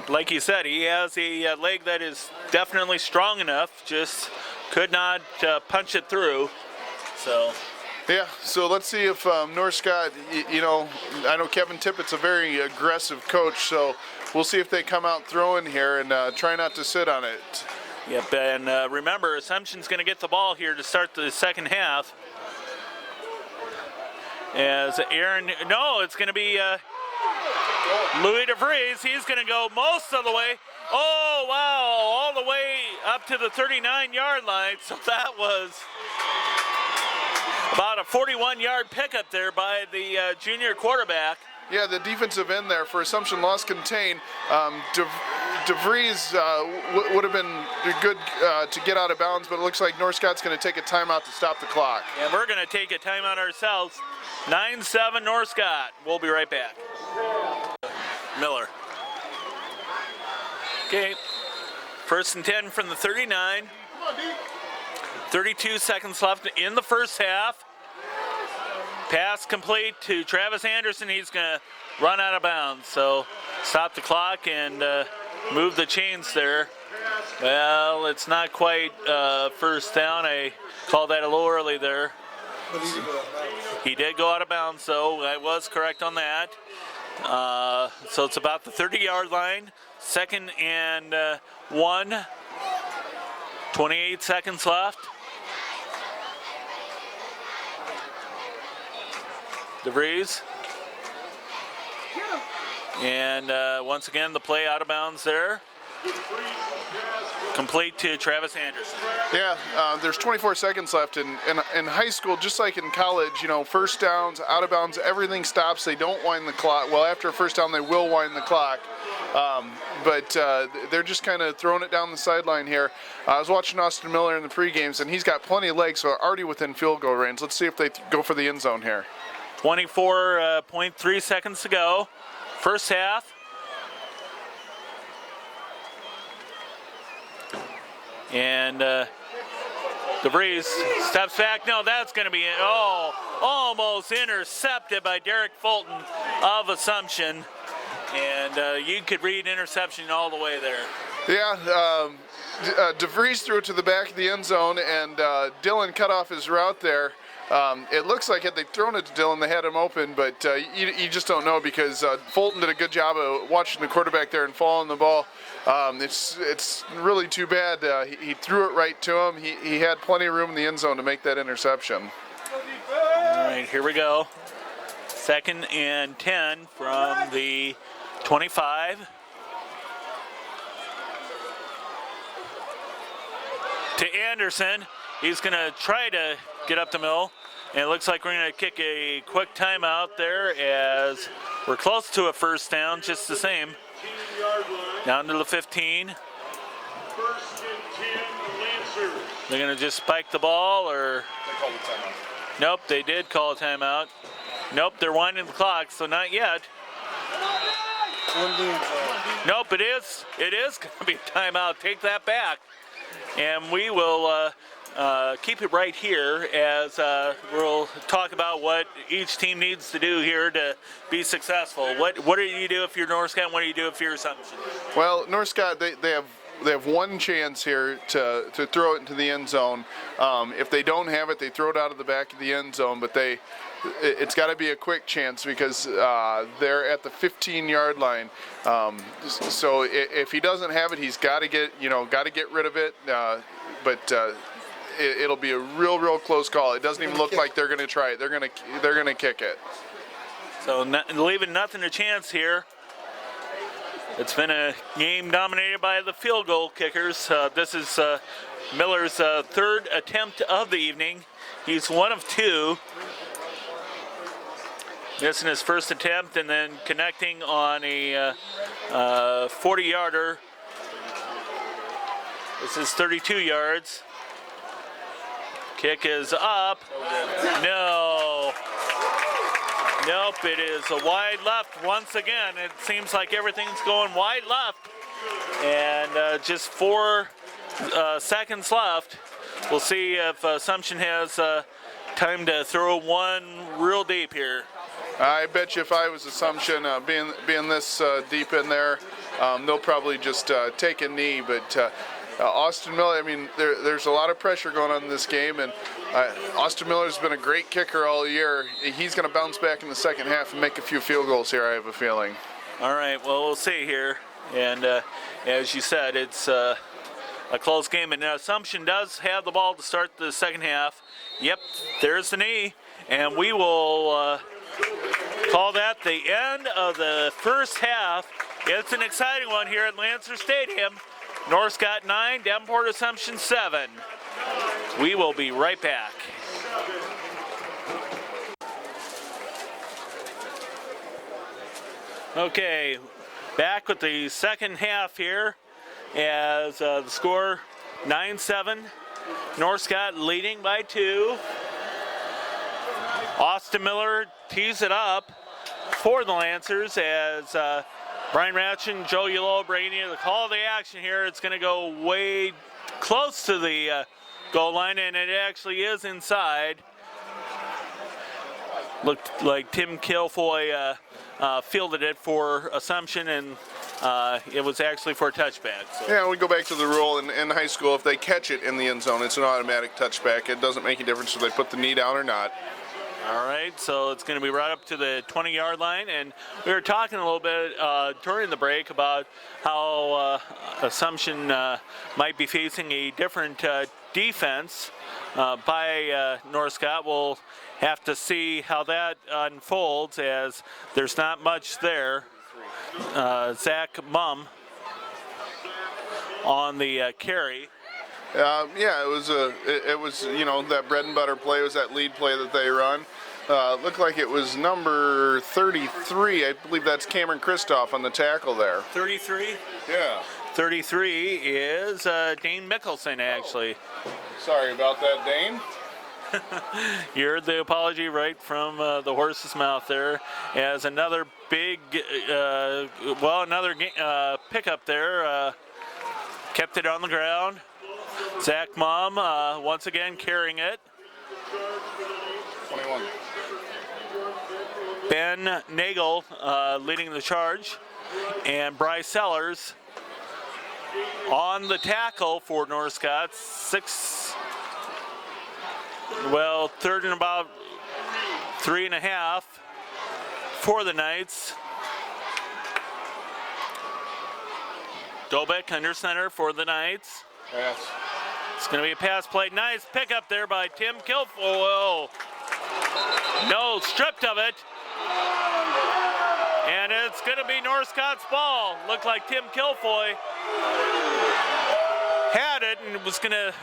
like you said, he has a leg that is definitely strong enough, just could not punch it through. So Yeah, so let's see if North Scott, you know, I know Kevin Tippett's a very aggressive coach, so we'll see if they come out throwing here and try not to sit on it. Yep, and remember, Assumption's going to get the ball here to start the second half. As Aaron, no, it's going to be Louis DeVries. He's going to go most of the way. Oh, wow, all the way up to the 39-yard line. So that was about a 41-yard pickup there by the junior quarterback. Yeah, the defensive end there for Assumption lost contain. DeVries would have been good to get out of bounds, but it looks like North Scott's going to take a timeout to stop the clock. And we're going to take a timeout ourselves. 9-7 North Scott. We'll be right back. Miller. Okay, 1st and 10 from the 39. 32 seconds left in the first half. Pass complete to Travis Anderson. He's going to run out of bounds. So stop the clock and move the chains there. Well, it's not quite first down. I called that a little early there. He did go out of bounds, so I was correct on that. So it's about the 30-yard line. 2nd and 1. 28 seconds left. DeVries. And once again, the play out of bounds there. Complete to Travis Anderson. Yeah, there's 24 seconds left. In high school, just like in college, you know, first downs, out of bounds, everything stops. They don't wind the clock. Well, after a first down, they will wind the clock. But they're just kind of throwing it down the sideline here. I was watching Austin Miller in the pre-games, and he's got plenty of legs, so already within field goal range. Let's see if they go for the end zone here. 24.3 seconds to go. First half. And DeVries steps back. No, that's going to be almost intercepted by Derek Fulton of Assumption. And you could read interception all the way there. Yeah, DeVries threw it to the back of the end zone, and Dylan cut off his route there. It looks like had they thrown it to Dylan, they had him open, but you just don't know because Fulton did a good job of watching the quarterback there and following the ball. It's really too bad. He threw it right to him. He had plenty of room in the end zone to make that interception. All right, here we go. 2nd and 10 from the 25. To Anderson. He's going to try to get up the middle. And it looks like we're going to kick a quick timeout there as we're close to a first down, just the same. Down to the 15. They're going to just spike the ball, or? They called a timeout. Nope, they did call a timeout. Nope, they're winding the clock, so not yet. Nope, it is going to be a timeout. Take that back. And we will keep it right here as we'll talk about what each team needs to do here to be successful. What do you do if you're North Scott? What do you do if you're Assumption? Well, North Scott, they have one chance here to throw it into the end zone. If they don't have it, they throw it out of the back of the end zone, but it's got to be a quick chance because they're at the 15-yard line. So if he doesn't have it, he's got to get rid of it. But it'll be a real close call. It doesn't even look like they're going to try it. They're going to kick it. So leaving nothing to chance here. It's been a game dominated by the field goal kickers. This is Miller's third attempt of the evening. He's one of two. Missing his first attempt and then connecting on a 40-yarder. This is 32 yards. Kick is up. No. Nope, it is a wide left once again. It seems like everything's going wide left. And just 4 seconds left. We'll see if Assumption has time to throw one real deep here. I bet you if I was Assumption, being this deep in there, they'll probably just take a knee. But Austin Miller, I mean, there's a lot of pressure going on in this game, and Austin Miller's been a great kicker all year. He's going to bounce back in the second half and make a few field goals here, I have a feeling. All right, well, we'll see here. And as you said, it's a close game. And Assumption does have the ball to start the second half. Yep, there's the knee. And we will call that the end of the first half. It's an exciting one here at Lancer Stadium. North Scott 9, Davenport Assumption 7. We will be right back. Okay, back with the second half here as the score 9-7. North Scott leading by 2. Austin Miller tees it up for the Lancers as Brian Ratch and Joe Yellow bringing you the call of the action here. It's going to go way close to the goal line, and it actually is inside. Looked like Tim Kilfoy fielded it for Assumption, and it was actually for a touchback. So. Yeah, we go back to the rule in high school. If they catch it in the end zone, it's an automatic touchback. It doesn't make a difference if they put the knee down or not. All right, so it's going to be right up to the 20-yard line, and we were talking a little bit during the break about how Assumption might be facing a different defense by North Scott. We'll have to see how that unfolds as there's not much there. Zach Mumm on the carry. Yeah, it was that bread and butter play was that lead play that they run. Looked like it was number 33. I believe that's Cameron Kristoff on the tackle there. 33? Yeah. 33 is Dane Mickelson, actually. Sorry about that, Dane. You heard the apology right from the horse's mouth there, as another big, pickup there. Kept it on the ground. Zach Mumm once again carrying it. 21. Ben Nagel leading the charge. And Bryce Sellers on the tackle for North Scott. Third and about 3.5 for the Knights. Dobek under center for the Knights. Yes. It's going to be a pass play. Nice pickup there by Tim Kilfoy. No, stripped of it. And it's going to be North Scott's ball. Looked like Tim Kilfoy had it and was going to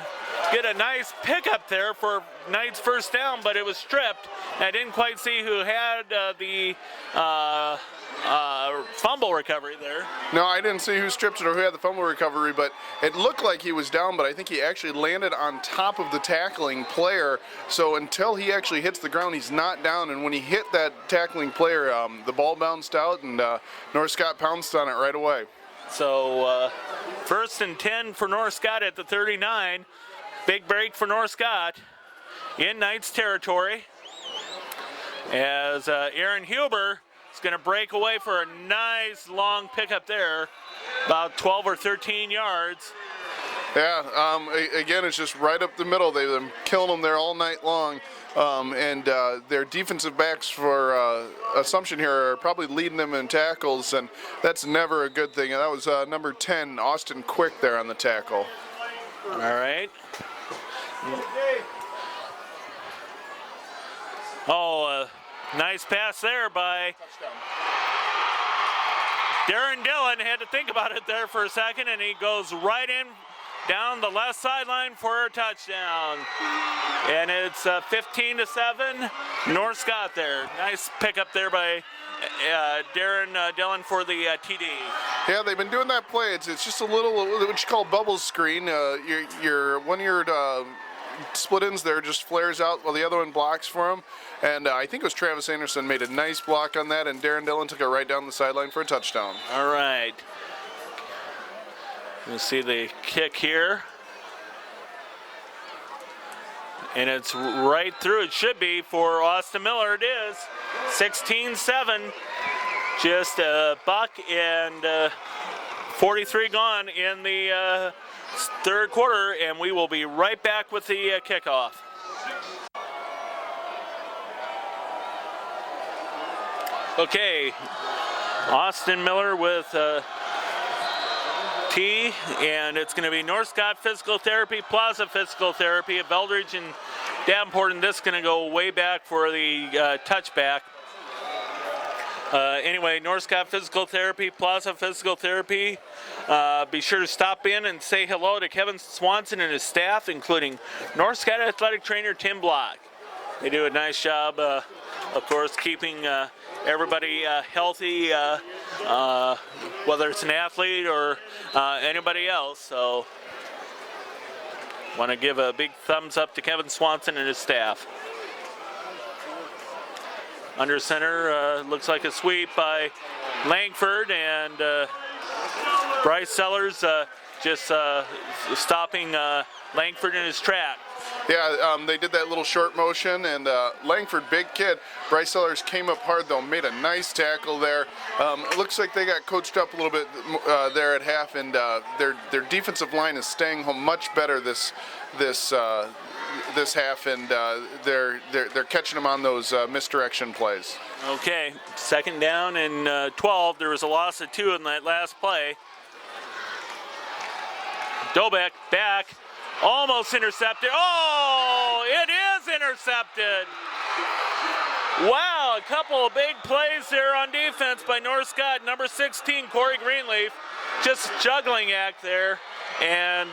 get a nice pickup there for Knights' first down, but it was stripped. I didn't quite see who had the fumble recovery there. No, I didn't see who stripped it or who had the fumble recovery, but it looked like he was down, but I think he actually landed on top of the tackling player. So until he actually hits the ground, he's not down. And when he hit that tackling player, the ball bounced out, and North Scott pounced on it right away. So first and 10 for North Scott at the 39. Big break for North Scott in Knights territory as Aaron Huber is going to break away for a nice long pickup there, about 12 or 13 yards. Yeah, again, it's just right up the middle. They've been killing them there all night long. And their defensive backs for Assumption here are probably leading them in tackles, and that's never a good thing. And that was number 10, Austin Quick, there on the tackle. All right. Nice pass there by Darren Dillon. Had to think about it there for a second, and he goes right in down the left sideline for a touchdown. And it's 15-7, North Scott there. Nice pickup there by Darren Dillon for the TD. Yeah, they've been doing that play. It's just a little, what you call bubble screen. Your one of your split ends there just flares out while the other one blocks for him. And I think it was Travis Anderson made a nice block on that, and Darren Dillon took it right down the sideline for a touchdown. All right. You'll see the kick here. And it's right through. It should be for Austin Miller. It is 16-7. Just a buck and 43 gone in the third quarter, and we will be right back with the kickoff. Okay, Austin Miller with T, and it's going to be North Scott Physical Therapy, Plaza Physical Therapy of Eldridge and Davenport, and this is going to go way back for the touchback. Anyway, North Scott Physical Therapy, Plaza Physical Therapy. Be sure to stop in and say hello to Kevin Swanson and his staff, including North Scott Athletic Trainer Tim Block. They do a nice job, of course, keeping everybody healthy, whether it's an athlete or anybody else. So, want to give a big thumbs up to Kevin Swanson and his staff. Under center, looks like a sweep by Langford, and Bryce Sellers just stopping Langford in his track. Yeah, they did that little short motion, and Langford, big kid. Bryce Sellers came up hard, though, made a nice tackle there. It looks like they got coached up a little bit there at half, and their defensive line is staying home much better this half, and they're catching them on those misdirection plays. Okay, second down and 12. There was a loss of 2 in that last play. Dobeck back, almost intercepted. Oh, it is intercepted. Wow, a couple of big plays there on defense by North Scott. Number 16, Corey Greenleaf, just juggling act there, and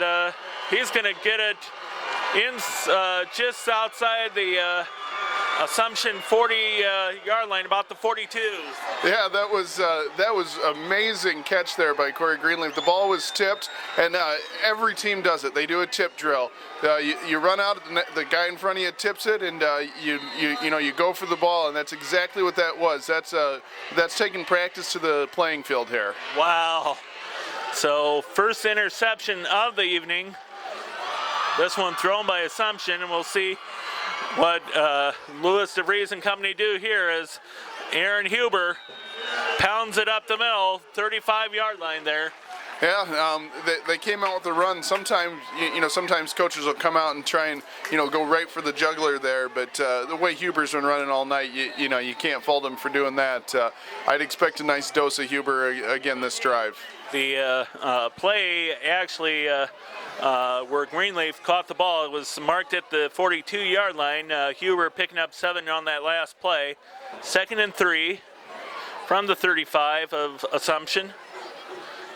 he's going to get it in just outside the Assumption 40-yard line, about the 42. Yeah, that was amazing catch there by Corey Greenleaf. The ball was tipped, and every team does it. They do a tip drill. You run out, the guy in front of you tips it, and you go for the ball, and that's exactly what that was. That's taking practice to the playing field here. Wow. So first interception of the evening. This one thrown by Assumption, and we'll see what Lewis DeVries and company do here as Aaron Huber pounds it up the middle, 35-yard line there. Yeah, they came out with a run. Sometimes, sometimes coaches will come out and try and, go right for the juggler there. But the way Huber's been running all night, you can't fault him for doing that. I'd expect a nice dose of Huber again this drive. The play actually where Greenleaf caught the ball, it was marked at the 42-yard line. Huber picking up 7 on that last play. 2nd and 3 from the 35 of Assumption.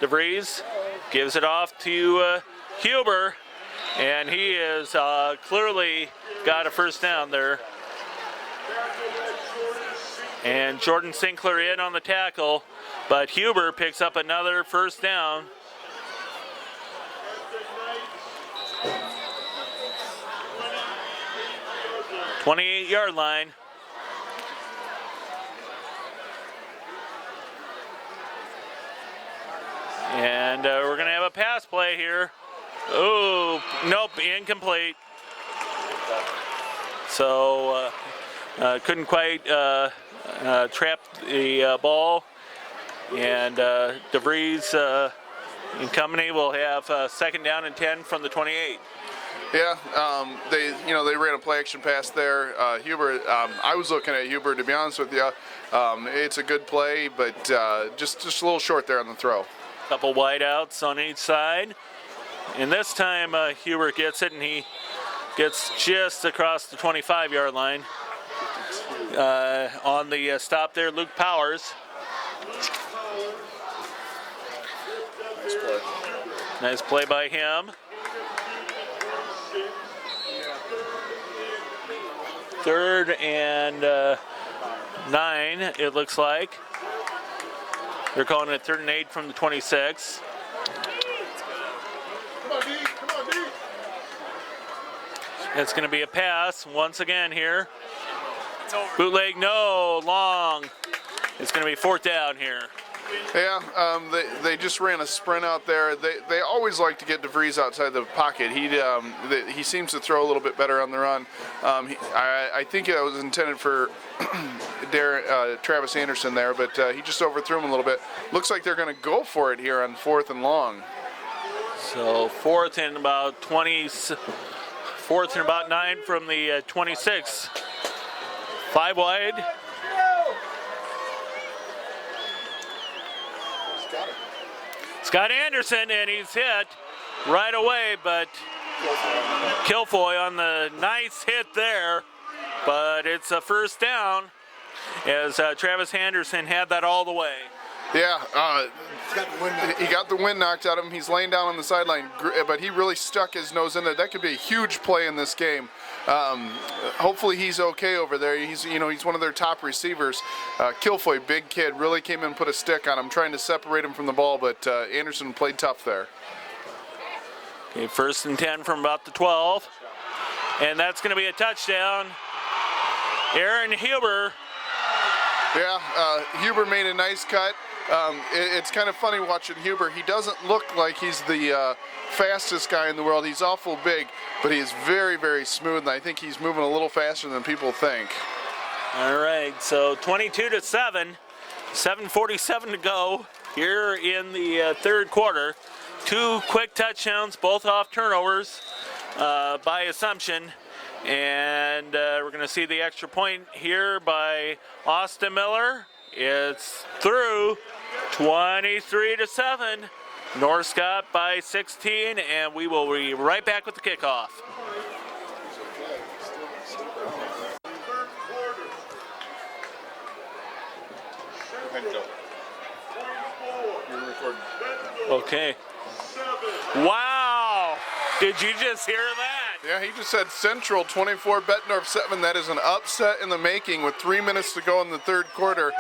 DeVries gives it off to Huber, and he is clearly got a first down there. And Jordan Sinclair in on the tackle, but Huber picks up another first down. $28-yard line. And we're going to have a pass play here. Oh, nope, incomplete. So couldn't quite trap the ball. And DeVries and company will have 2nd down and 10 from the 28. Yeah, they ran a play action pass there. Huber, I was looking at Huber, to be honest with you. It's a good play, but just a little short there on the throw. Couple wideouts on each side. And this time Huber gets it, and he gets just across the 25-yard line. On the stop there, Luke Powers. Nice play. Nice play by him. 3rd and 9, it looks like. They're calling it 3rd and 8 from the 26. It's going to be a pass once again here. Bootleg, no, long. It's going to be 4th down here. Yeah, they just ran a sprint out there. They always like to get DeVries outside the pocket. He seems to throw a little bit better on the run. I think it was intended for Travis Anderson there, but he just overthrew him a little bit. Looks like they're going to go for it here on 4th and long. So 4th and about 20, 4th and about 9 from the 26. 5 wide. Scott Anderson, and he's hit right away, but Kilfoy on the nice hit there, but it's a first down as Travis Anderson had that all the way. Yeah, he got the wind knocked out of him. He's laying down on the sideline, but he really stuck his nose in it. That could be a huge play in this game. Hopefully he's okay over there. He's one of their top receivers. Kilfoy, big kid, really came in and put a stick on him, trying to separate him from the ball, but Anderson played tough there. Okay, 1st and 10 from about the 12, and that's going to be a touchdown. Aaron Huber. Yeah, Huber made a nice cut. It's kind of funny watching Huber. He doesn't look like he's the fastest guy in the world. He's awful big, but he is very, very smooth, and I think he's moving a little faster than people think. All right, so 22-7, 7:47 to go here in the third quarter. 2 quick touchdowns, both off turnovers by Assumption. And we're going to see the extra point here by Austin Miller. It's through 23-7. North Scott by 16, and we will be right back with the kickoff. Okay. Wow! Did you just hear that? Yeah, he just said Central 24, Bettendorf 7. That is an upset in the making with 3 minutes to go in the third quarter.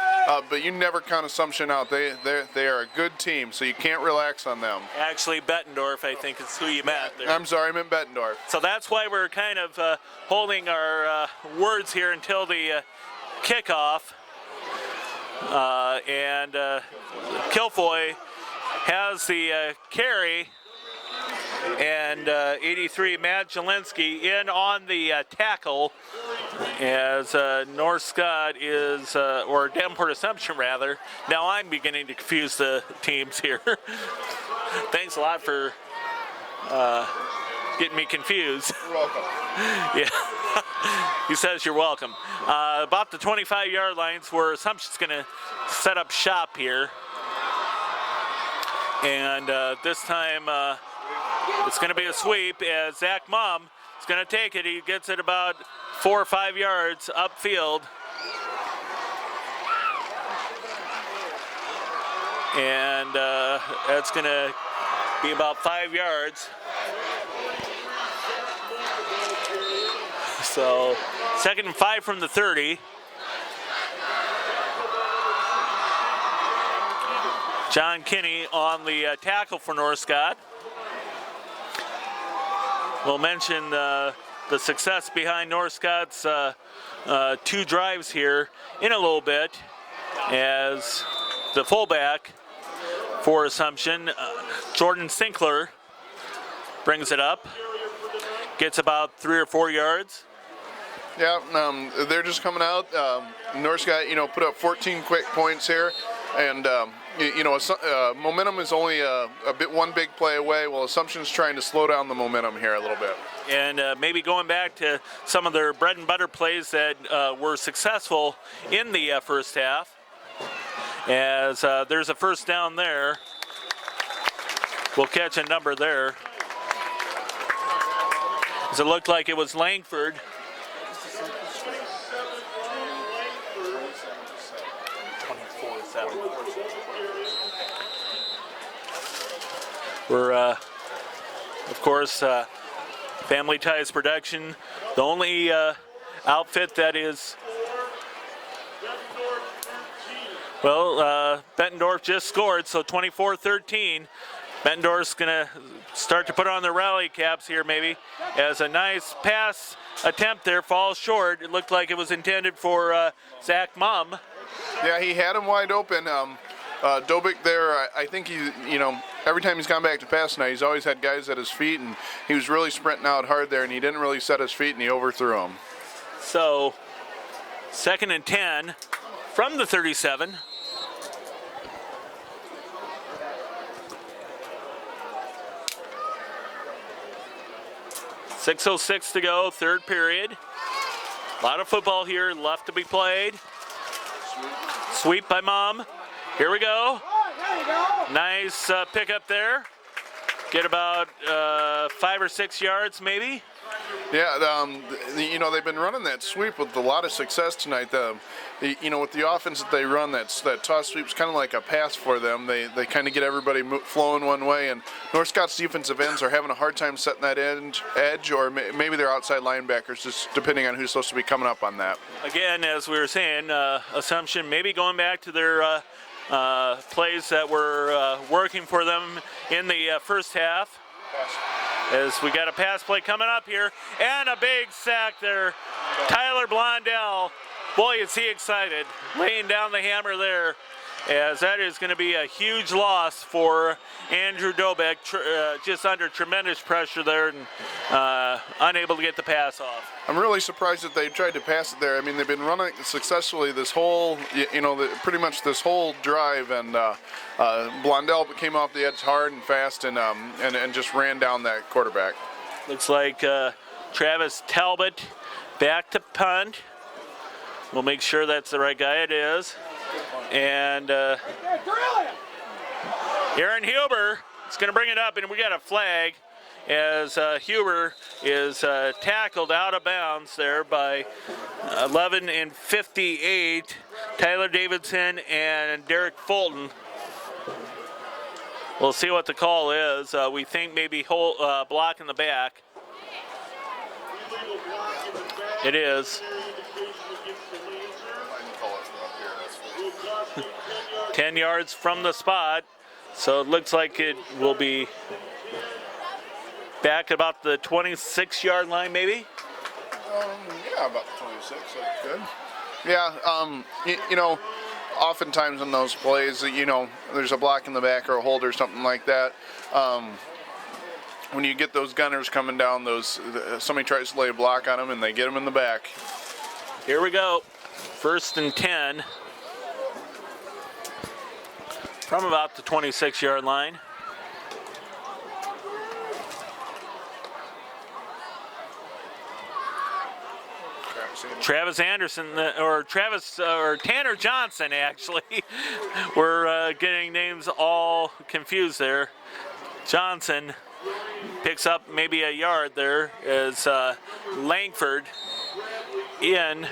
But you never count Assumption out. They are a good team, so you can't relax on them. Actually, Bettendorf, I think, is who you meant there. I'm sorry, I meant Bettendorf. So that's why we're kind of holding our words here until the kickoff. And Kilfoy has the carry. And 83, Matt Jelinski in on the tackle as North Scott is, or Davenport Assumption rather. Now I'm beginning to confuse the teams here. Thanks a lot for getting me confused. You're welcome. Yeah, he says you're welcome. About the 25-yard lines where Assumption's going to set up shop here. And this time, it's going to be a sweep as Zach Mumm is going to take it. He gets it about 4 or 5 yards upfield. And that's going to be about 5 yards. So 2nd and 5 from the 30. John Kinney on the tackle for North Scott. We'll mention the success behind North Scott's 2 drives here in a little bit as the fullback for Assumption, Jordan Sinkler, brings it up, gets about 3 or 4 yards. Yeah, they're just coming out. North Scott, put up 14 quick points here, and momentum is only one big play away. Well, Assumption's trying to slow down the momentum here a little bit. And maybe going back to some of their bread and butter plays that were successful in the first half. As there's a first down there. We'll catch a number there. As it looked like it was Langford. We're, of course, Family Ties Production, the only outfit that is, well, Bettendorf just scored, so 24-13. Bettendorf's going to start to put on their rally caps here maybe, as a nice pass attempt there falls short. It looked like it was intended for Zach Mumm. Yeah, he had him wide open. Dobik there, I think he, every time he's gone back to pass now, he's always had guys at his feet, and he was really sprinting out hard there, and he didn't really set his feet, and he overthrew him. So, 2nd and 10 from the 37. .606 to go, third period. A lot of football here left to be played. Sweep by Mumm. Here we go. Nice pickup there. Get about 5 or 6 yards, maybe. Yeah, they've been running that sweep with a lot of success tonight. With the offense that they run, that toss sweep's kind of like a pass for them. They kind of get everybody flowing one way, and North Scott's defensive ends are having a hard time setting that edge, or maybe they're outside linebackers, just depending on who's supposed to be coming up on that. Again, as we were saying, Assumption maybe going back to their plays that were working for them in the first half. As we got a pass play coming up here, and a big sack there. Tyler Blondell, boy, is he excited, laying down the hammer there, as that is going to be a huge loss for Andrew Dobeck, just under tremendous pressure there and unable to get the pass off. I'm really surprised that they tried to pass it there. I mean, they've been running successfully this whole, pretty much this whole drive, and Blondell came off the edge hard and fast and just ran down that quarterback. Looks like Travis Talbot back to punt. We'll make sure that's the right guy. It is. And Aaron Huber is going to bring it up, and we got a flag as Huber is tackled out of bounds there by 11 and 58, Tyler Davidson and Derek Fulton. We'll see what the call is. We think maybe block in the back. It is. 10 yards from the spot, so it looks like it will be back about the 26-yard line, maybe? Yeah, about the 26, that's good. Yeah, oftentimes in those plays, there's a block in the back or a hold or something like that. When you get those gunners coming down, somebody tries to lay a block on them and they get them in the back. Here we go, 1st and 10. From about the 26-yard line. Travis Anderson, or Tanner Johnson, actually. We're getting names all confused there. Johnson picks up maybe a yard there as Langford in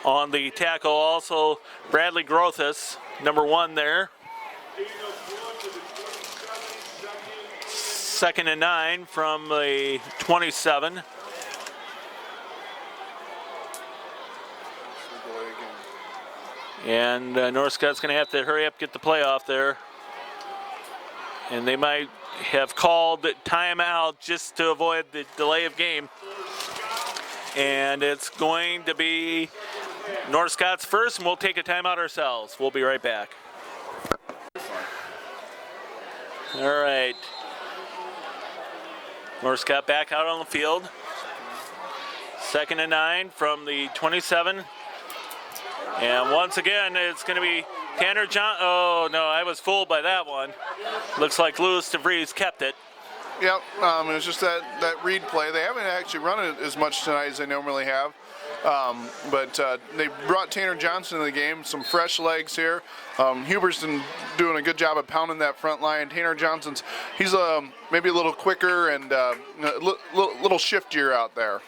on the tackle. Also, Bradley Grothus, number 1 there. 2nd and 9 from the 27. And North Scott's going to have to hurry up, get the play off there. And they might have called timeout just to avoid the delay of game. And it's going to be North Scott's first, and we'll take a timeout ourselves. We'll be right back. All right. North Scott back out on the field. 2nd and 9 from the 27. And once again, it's going to be Tanner John. Oh, no, I was fooled by that one. Looks like Lewis DeVries kept it. Yep, it was just that read play. They haven't actually run it as much tonight as they normally have. But they brought Tanner Johnson in the game, some fresh legs here. Huber's been doing a good job of pounding that front line. Tanner Johnson's, he's maybe a little quicker and a little shiftier out there.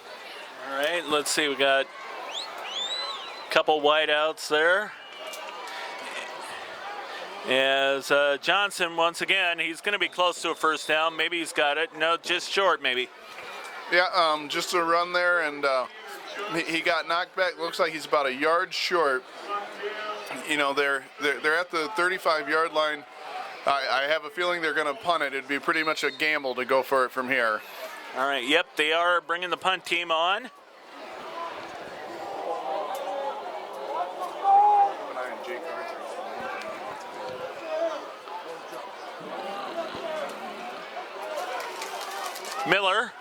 All right, let's see. We got a couple wideouts there. As Johnson, once again, he's going to be close to a first down. Maybe he's got it. No, just short, maybe. Yeah, just a run there, and he got knocked back. Looks like he's about a yard short. They're at the 35-yard line. I have a feeling they're going to punt it. It'd be pretty much a gamble to go for it from here. All right, yep, they are bringing the punt team on. Miller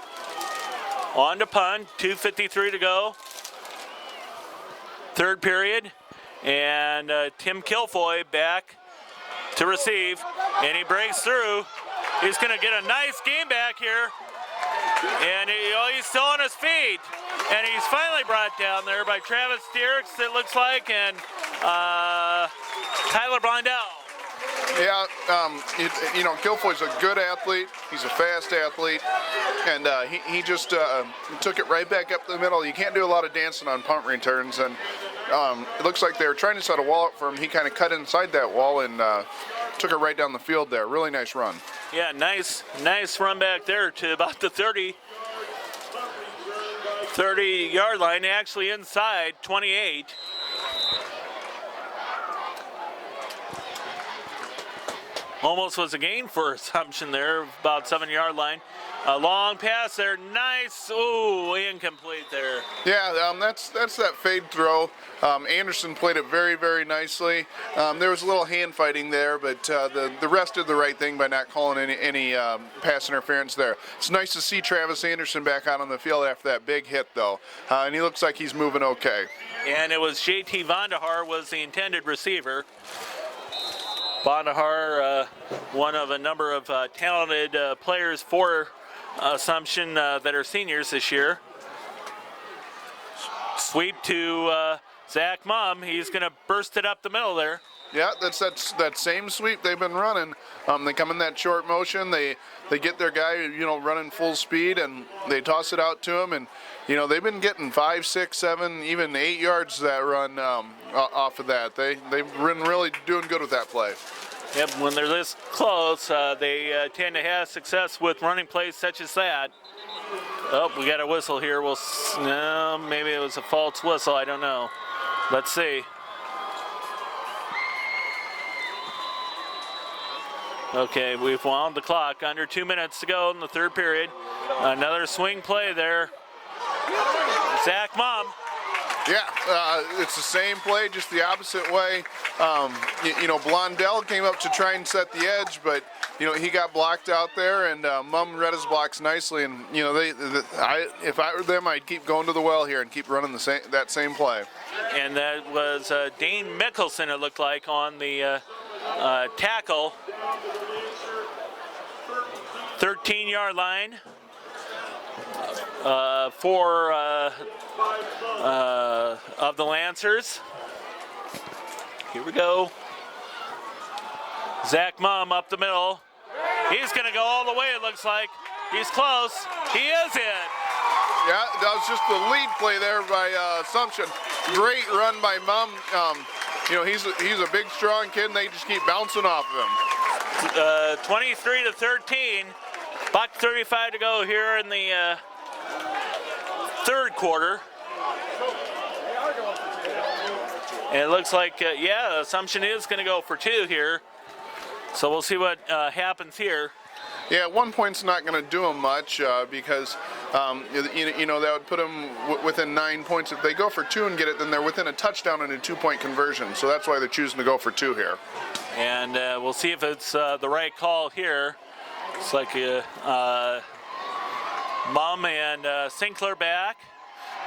on to punt, 2:53 to go. 3rd period, and Tim Kilfoy back to receive, and he breaks through. He's going to get a nice game back here, and he's still on his feet, and he's finally brought down there by Travis Dierks, it looks like, and Tyler Blondell Yeah, Guilfoy's a good athlete. He's a fast athlete, and he just took it right back up the middle. You can't do a lot of dancing on punt returns, and it looks like they were trying to set a wall up for him. He kind of cut inside that wall and took it right down the field there. Really nice run. Yeah, nice run back there to about the 30-yard line, actually inside 28. Almost was a gain for Assumption there, about 7-yard line. A long pass there, nice. Ooh, incomplete there. Yeah, that's that fade throw. Anderson played it very, very nicely. There was a little hand fighting there, but the rest did the right thing by not calling any pass interference there. It's nice to see Travis Anderson back out on the field after that big hit, though, and he looks like he's moving okay. And it was JT Vandehar was the intended receiver. Vandehar, one of a number of talented players for Assumption that are seniors this year. Sweep to Zach Mumm. He's going to burst it up the middle there. Yeah, that's that same sweep they've been running. They come in that short motion. They get their guy, running full speed, and they toss it out to him. And they've been getting 5, 6, 7, even 8 yards that run off of that. They've been really doing good with that play. Yep, when they're this close, they tend to have success with running plays such as that. Oh, we got a whistle here. No, maybe it was a false whistle. I don't know. Let's see. Okay, we've wound the clock. Under 2 minutes to go in the third period. Another swing play there. Zach Mumm. Yeah, it's the same play, just the opposite way. Blondell came up to try and set the edge, but he got blocked out there, and Mumm read his blocks nicely. And if I were them, I'd keep going to the well here and keep running that same play. And that was Dane Mickelson, it looked like, on the tackle. 13-yard line for of the Lancers. Here we go. Zach Mumm up the middle. He's going to go all the way, it looks like. He's close. He is in. Yeah, that was just the lead play there by Assumption. Great run by Mumm. He's a big, strong kid, and they just keep bouncing off of him. 23-13. Buck 35 to go here in the third quarter. And it looks like, Assumption is going to go for 2 here. So we'll see what happens here. Yeah, 1 point's not going to do them much because, that would put them within 9 points. If they go for 2 and get it, then they're within a touchdown and a 2-point conversion. So that's why they're choosing to go for 2 here. And we'll see if it's the right call here. It's like Mumm and Sinclair back.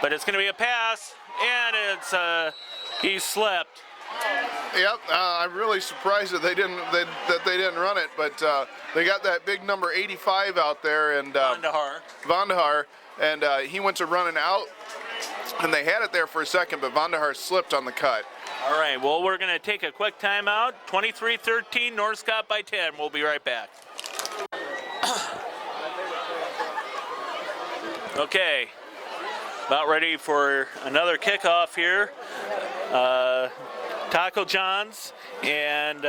But it's going to be a pass, and it's he slipped. Yep, I'm really surprised that they didn't run it, but they got that big number 85 out there, and Vandehar, and he went to running out, and they had it there for a second, but Vandehar slipped on the cut. All right, well, we're going to take a quick timeout. 23-13, North Scott by 10. We'll be right back. Okay, about ready for another kickoff here. Taco John's, and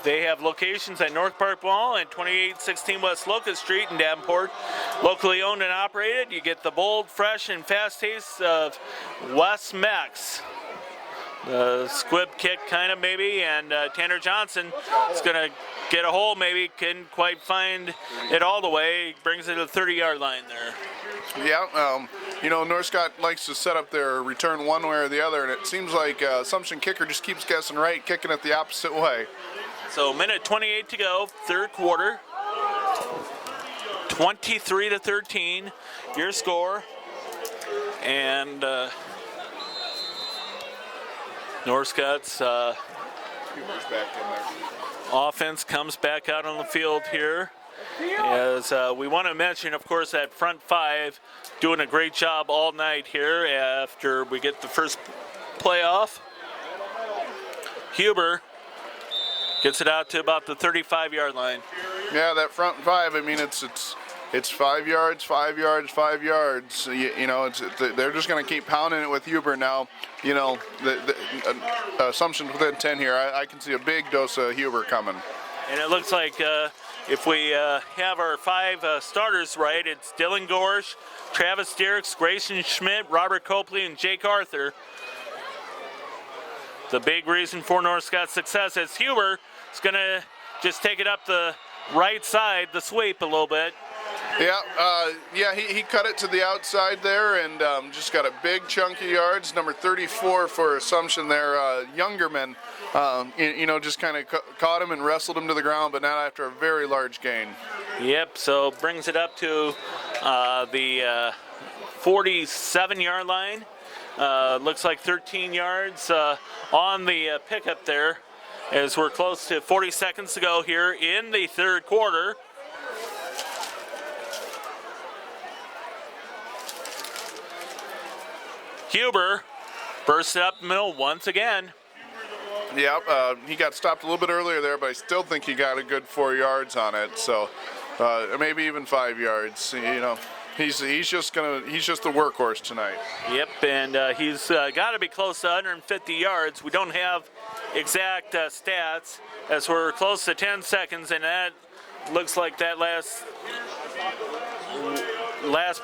they have locations at North Park Mall and 2816 West Locust Street in Davenport. Locally owned and operated. You get the bold, fresh, and fast taste of West Mex. The squib kick kind of maybe, and Tanner Johnson is going to get a hole maybe, couldn't quite find it all the way, brings it to the 30-yard line there. Yeah, North Scott likes to set up their return one way or the other, and it seems like Assumption kicker just keeps guessing right, kicking it the opposite way. So minute 28 to go, third quarter. 23-13, your score. And North Scott's offense comes back out on the field here. As we want to mention, of course, that front five doing a great job all night here after we get the first play off. Huber Gets it out to about the 35-yard line. Yeah, that front 5. I mean, it's 5 yards, 5 yards, 5 yards. You know, they're just going to keep pounding it with Huber now. You know, the Assumption's within 10 here. I can see a big dose of Huber coming. And it looks like if we have our 5 starters right, it's Dylan Gorsh, Travis Dierks, Grayson Schmidt, Robert Copley, and Jake Arthur. The big reason for North Scott's success is Huber is going to just take it up the right side, the sweep a little bit. Yeah, he cut it to the outside there and just got a big chunk of yards. Number 34 for Assumption there, Youngerman, you know, just kind of caught him and wrestled him to the ground, but not after a very large gain. Yep, so brings it up to the 47-yard line. Looks like 13 yards on the pickup there as we're close to 40 seconds to go here in the third quarter. Huber bursts it up the middle once again. Yep, he got stopped a little bit earlier there, but I still think he got a good 4 yards on it. So maybe even 5 yards. You know, he's just the workhorse tonight. Yep, and he's got to be close to 150 yards. We don't have exact stats as we're close to 10 seconds, and that looks like that last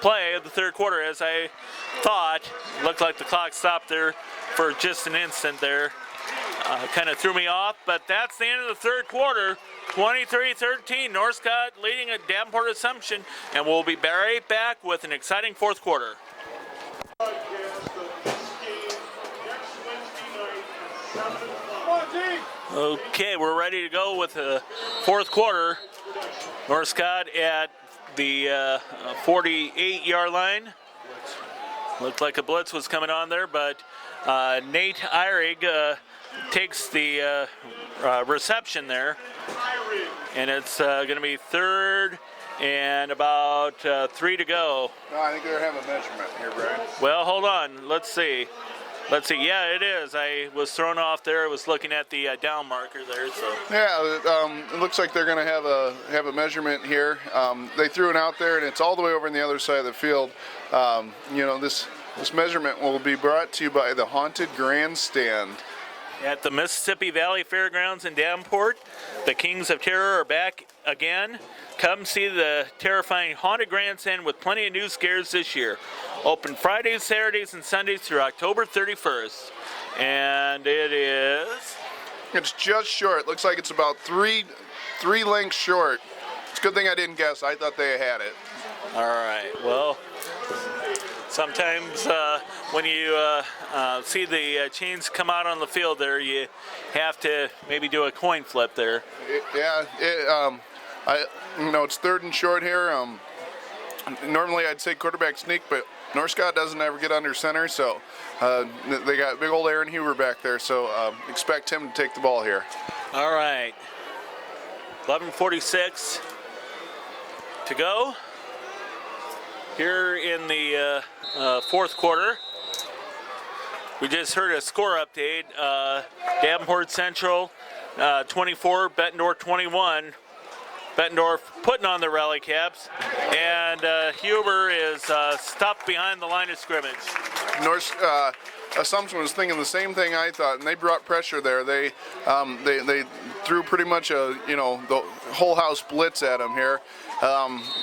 play of the third quarter, as I thought. Looked like the clock stopped there for just an instant there. Kind of threw me off, but that's the end of the third quarter. 23-13, North Scott leading at Davenport Assumption, and we'll be right back with an exciting fourth quarter. Okay, we're ready to go with the fourth quarter. North Scott at the 48-yard line. Looked like a blitz was coming on there, but Nate Eyrig takes the reception there. And it's going to be third and about 3 to go. No, I think they're having a measurement here, Brian. Well, hold on. Let's see. Yeah, it is. I was thrown off there. I was looking at the down marker there. So. Yeah, it looks like they're going to have a measurement here. They threw it out there, and it's all the way over on the other side of the field. You know, this measurement will be brought to you by the Haunted Grandstand. At the Mississippi Valley Fairgrounds in Davenport, the Kings of Terror are back again. Come see the terrifying Haunted Grandstand with plenty of new scares this year. Open Fridays, Saturdays, and Sundays through October 31st. And it's just short. Looks like it's about three lengths short. It's a good thing I didn't guess. I thought they had it. All right. Well, sometimes when you see the chains come out on the field there, you have to maybe do a coin flip there. It's third and short here. Normally I'd say quarterback sneak, but North Scott doesn't ever get under center, so they got big old Aaron Huber back there, so expect him to take the ball here. All right. 11:46 to go here in the fourth quarter. We just heard a score update. Davenport Central 24, Bettendorf 21. Bettendorf putting on the rally caps, and Huber is stopped behind the line of scrimmage. Assumption was thinking the same thing I thought, and they brought pressure there. They threw pretty much the whole house blitz at him here.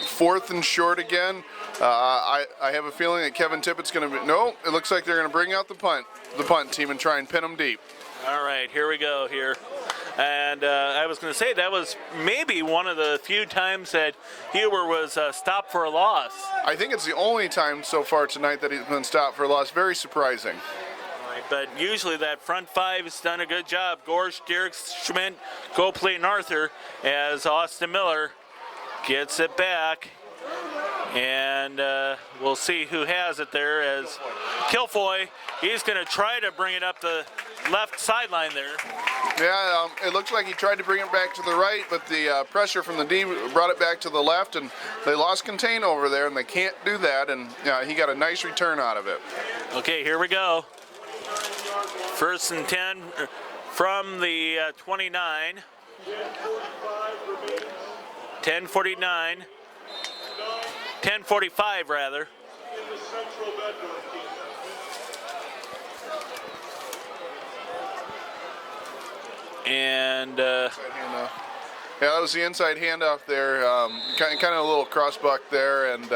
Fourth and short again. I have a feeling that Kevin Tippett's going to be. No, it looks like they're going to bring out the punt team and try and pin them deep. All right, here we go here. And I was going to say that was maybe one of the few times that Huber was stopped for a loss. I think it's the only time so far tonight that he's been stopped for a loss. Very surprising. All right, but usually that front five has done a good job. Gorsh, Dierks, Schmidt, Copley, and Arthur, as Austin Miller gets it back. And we'll see who has it there as Kilfoy. He's going to try to bring it up the left sideline there. Yeah, it looks like he tried to bring it back to the right, but the pressure from the D brought it back to the left, and they lost contain over there, and they can't do that, and he got a nice return out of it. Okay, here we go. First and 10 from the 29. 10:49. 10:45 rather. And yeah, that was the inside handoff there. Kind of a little crossbuck there, and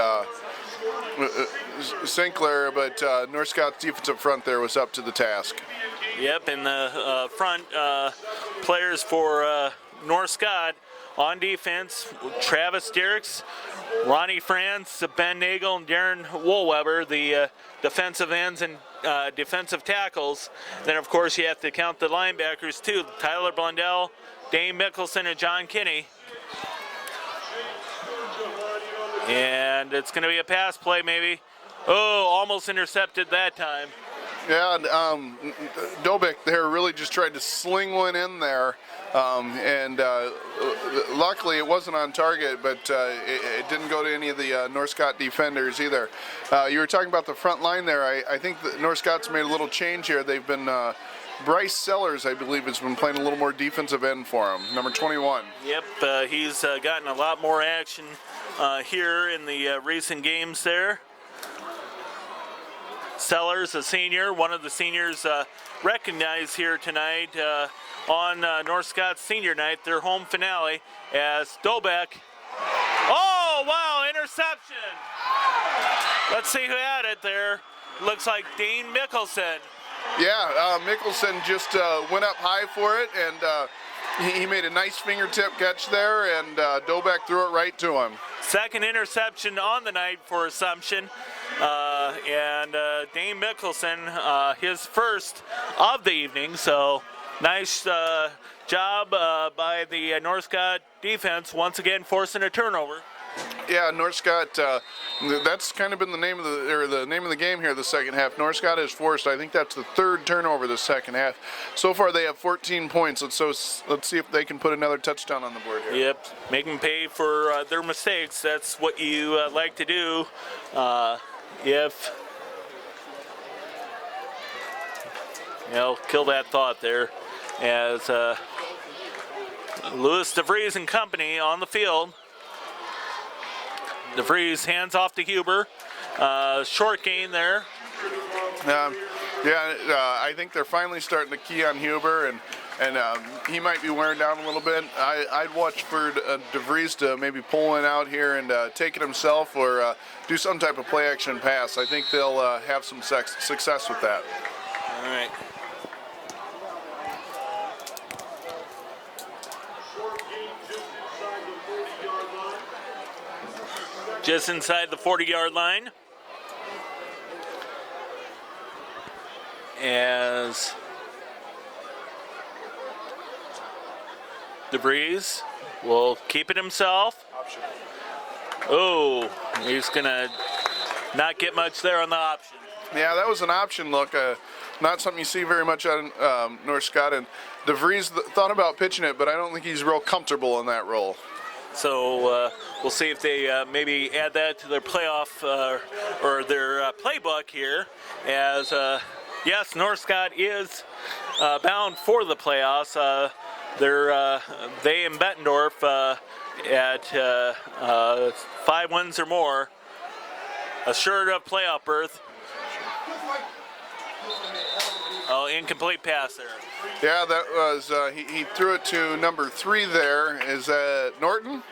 Sinclair, but North Scott's defensive front there was up to the task. Yep, and the front players for North Scott on defense, Travis Derricks, Ronnie France, Ben Nagel, and Darren Woolweber, the defensive ends and defensive tackles. Then, of course, you have to count the linebackers, too. Tyler Blundell, Dane Mickelson, and John Kinney. And it's going to be a pass play, maybe. Oh, almost intercepted that time. Yeah, Dobik there really just tried to sling one in there, and luckily it wasn't on target, but it didn't go to any of the North Scott defenders either. You were talking about the front line there. I think that North Scott's made a little change here. They've been Bryce Sellers, I believe, has been playing a little more defensive end for him, number 21. Yep, he's gotten a lot more action here in the recent games there. Sellers, a senior, one of the seniors recognized here tonight on North Scott's senior night, their home finale, as Dobek. Oh, wow, interception. Let's see who had it there. Looks like Dane Mickelson. Yeah, Mickelson just went up high for it, and he made a nice fingertip catch there, and Dobek threw it right to him. Second interception on the night for Assumption. And Dane Mickelson, his first of the evening, so nice job by the North Scott defense, once again forcing a turnover. Yeah, North Scott, that's kind of been the name of the game here the second half. North Scott has forced, I think that's the third turnover the second half. So far they have 14 points. Let's see if they can put another touchdown on the board here. Yep, make them pay for their mistakes. That's what you like to do. If kill that thought there, as Lewis DeVries and company on the field. DeVries hands off to Huber. Short gain there. I think they're finally starting to key on Huber, and he might be wearing down a little bit. I'd watch for DeVries to maybe pull one out here and take it himself, or do some type of play action pass. I think they'll have some success with that. All right. Just inside the 40-yard line. As DeVries will keep it himself. Option. Oh, he's going to not get much there on the option. Yeah, that was an option look. Not something you see very much on North Scott. And DeVries thought about pitching it, but I don't think he's real comfortable in that role. So we'll see if they maybe add that to their playoff or their playbook here. As yes, North Scott is bound for the playoffs. They and Bettendorf at 5 wins or more, assured of playoff berth. Oh, incomplete pass there. Yeah, that was, he threw it to number 3 there. Is that Norton?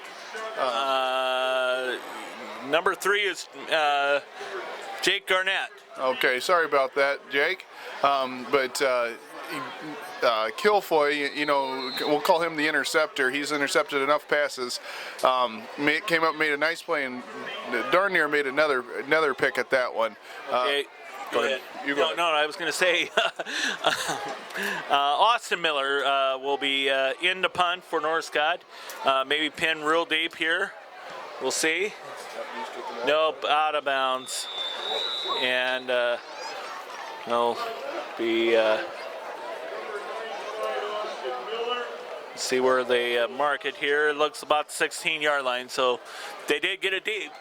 Number 3 is Jake Garnett. Okay, sorry about that, Jake. But Kilfoy, we'll call him the interceptor. He's intercepted enough passes. Came up, made a nice play, and darn near made another pick at that one. Okay. Go ahead. No, I was going to say Austin Miller will be in the punt for North Scott. Maybe pin real deep here. We'll see. Nope, out of bounds. And they'll be see where they mark it here. It looks about the 16-yard line, so they did get it deep.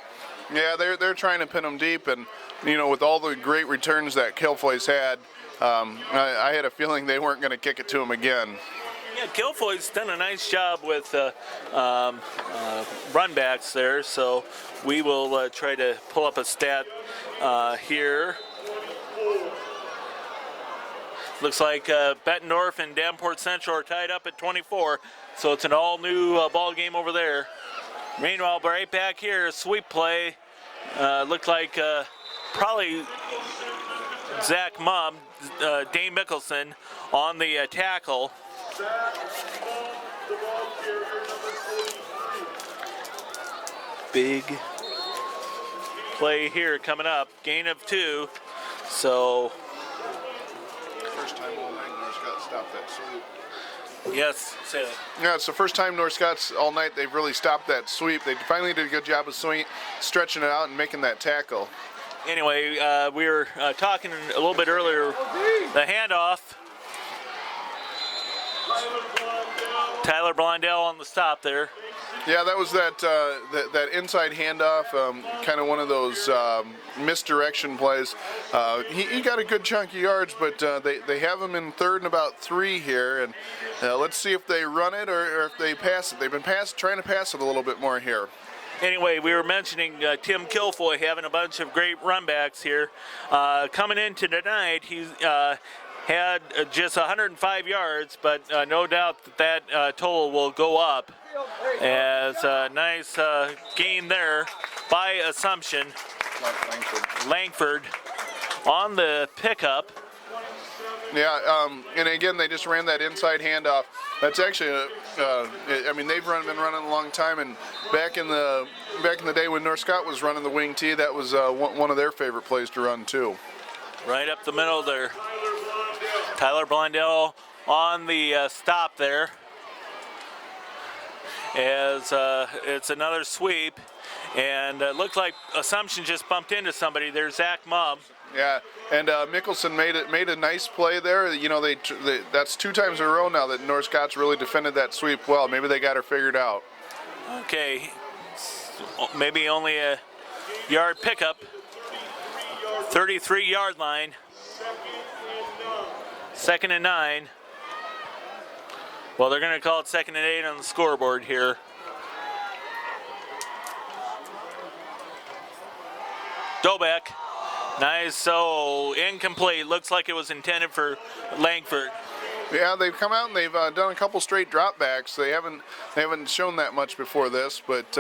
Yeah, they're trying to pin them deep, and with all the great returns that Kilfoy's had, I had a feeling they weren't going to kick it to him again. Yeah, Guilfoy's done a nice job with run backs there, so we will try to pull up a stat here. Looks like Bettendorf and Davenport Central are tied up at 24, so it's an all-new ball game over there. Meanwhile, right back here, sweep play. Looked like probably Zach Mumm, Dane Mickelson on the tackle. Big play here coming up. Gain of 2. So. First time all night North Scott stopped that sweep. Yes, say that. Yeah, it's the first time North Scott's all night they've really stopped that sweep. They finally did a good job of stretching it out and making that tackle. Anyway, we were talking a little bit earlier. The handoff. Tyler Blondell on the stop there. Yeah, that was that inside handoff, kind of one of those misdirection plays. He got a good chunk of yards, but they have him in 3rd and about 3 here, and let's see if they run it or if they pass it. They've been trying to pass it a little bit more here. Anyway, we were mentioning Tim Guilfoy having a bunch of great run backs here. Coming into tonight, he's had just 105 yards, but no doubt that total will go up as a nice gain there by Assumption. Langford on the pickup. Yeah, and again, they just ran that inside handoff. That's actually, I mean, they've been running a long time, and back in the day when North Scott was running the wing tee, that was one of their favorite plays to run too. Right up the middle there. Tyler Blondell on the stop there. As it's another sweep, and it looked like Assumption just bumped into somebody. There's Zach Mumm. Yeah, and Mickelson made a nice play there. You know, that's 2 times in a row now that North Scott's really defended that sweep well. Maybe they got her figured out. Okay, maybe only a yard pickup. 33-yard line. 2nd and 9. Well, they're going to call it 2nd and 8 on the scoreboard here. Dobeck. Nice, so incomplete. Looks like it was intended for Langford. Yeah, they've come out and they've done a couple straight dropbacks. They haven't shown that much before this, but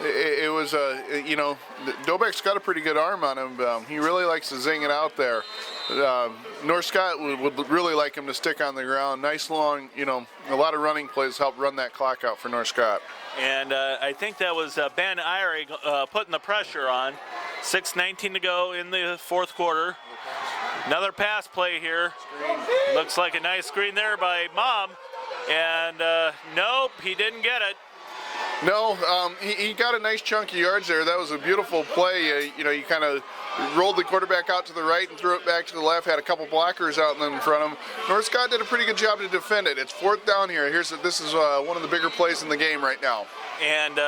it was you know, Dobeck's got a pretty good arm on him. He really likes to zing it out there. North Scott would really like him to stick on the ground. Nice long, you know, a lot of running plays help run that clock out for North Scott. And I think that was Ben Irie putting the pressure on. 6:19 to go in the 4th quarter. Another pass play here. Screen. Looks like a nice screen there by Mumm. And nope, he didn't get it. No, he got a nice chunk of yards there. That was a beautiful play. You know, you kind of rolled the quarterback out to the right and threw it back to the left. Had a couple blockers out in front of him. North Scott did a pretty good job to defend it. It's 4th down here. This is one of the bigger plays in the game right now. And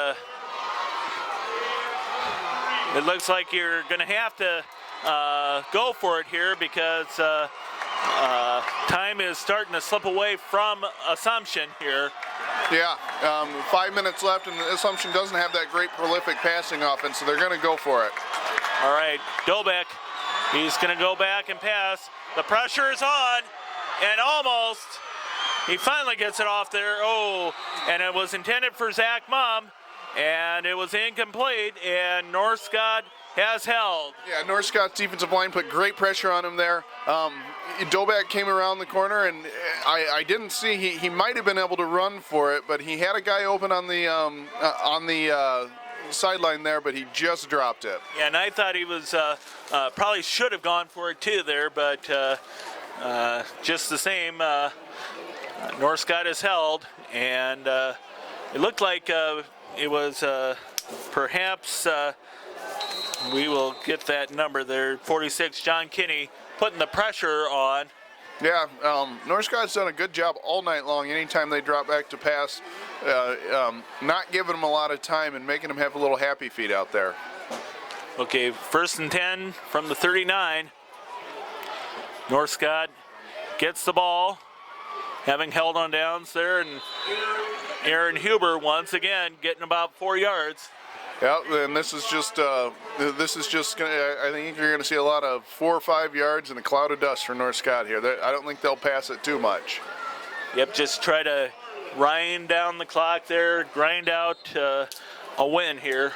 it looks like you're going to have to go for it here because time is starting to slip away from Assumption here. Yeah, 5 minutes left, and Assumption doesn't have that great prolific passing offense, so they're going to go for it. All right, Dobeck, he's going to go back and pass. The pressure is on, and almost, he finally gets it off there. Oh, and it was intended for Zach Mumm, and it was incomplete, and North Scott has held. Yeah, North Scott's defensive line put great pressure on him there. Dobeck came around the corner, and I didn't see, he might have been able to run for it, but he had a guy open on the sideline there, but he just dropped it. Yeah, and I thought he was probably should have gone for it too there, but just the same, North Scott is held, and it looked like it was perhaps, we will get that number there, 46, John Kinney, putting the pressure on. Yeah, North Scott's done a good job all night long. Anytime they drop back to pass, not giving them a lot of time and making them have a little happy feet out there. Okay, 1st and 10 from the 39. North Scott gets the ball, having held on downs there, and Aaron Huber once again getting about 4 yards. Yeah, and this is just gonna. I think you're gonna see a lot of 4 or 5 yards and a cloud of dust for North Scott here. I don't think they'll pass it too much. Yep, just try to grind down the clock there, grind out a win here,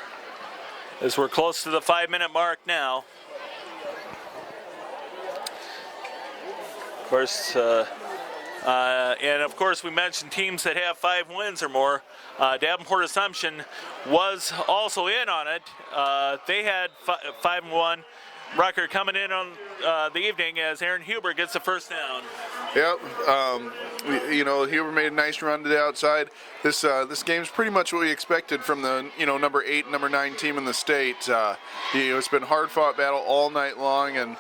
as we're close to the 5-minute mark now. Of course, and of course we mentioned teams that have 5 wins or more. Davenport Assumption was also in on it. They had 5-1 record coming in on the evening as Aaron Huber gets the first down. Yep. Huber made a nice run to the outside. This game's pretty much what we expected from the number 8, number 9 team in the state. It's been hard-fought battle all night long, and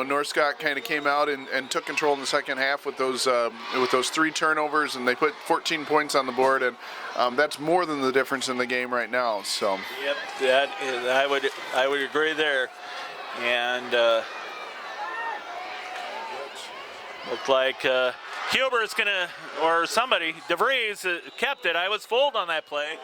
North Scott kind of came out and took control in the second half with those 3 turnovers, and they put 14 points on the board, and that's more than the difference in the game right now. So. Yep, that is, I would agree there, and looked like Huber's gonna, or somebody, DeVries kept it. I was fooled on that play.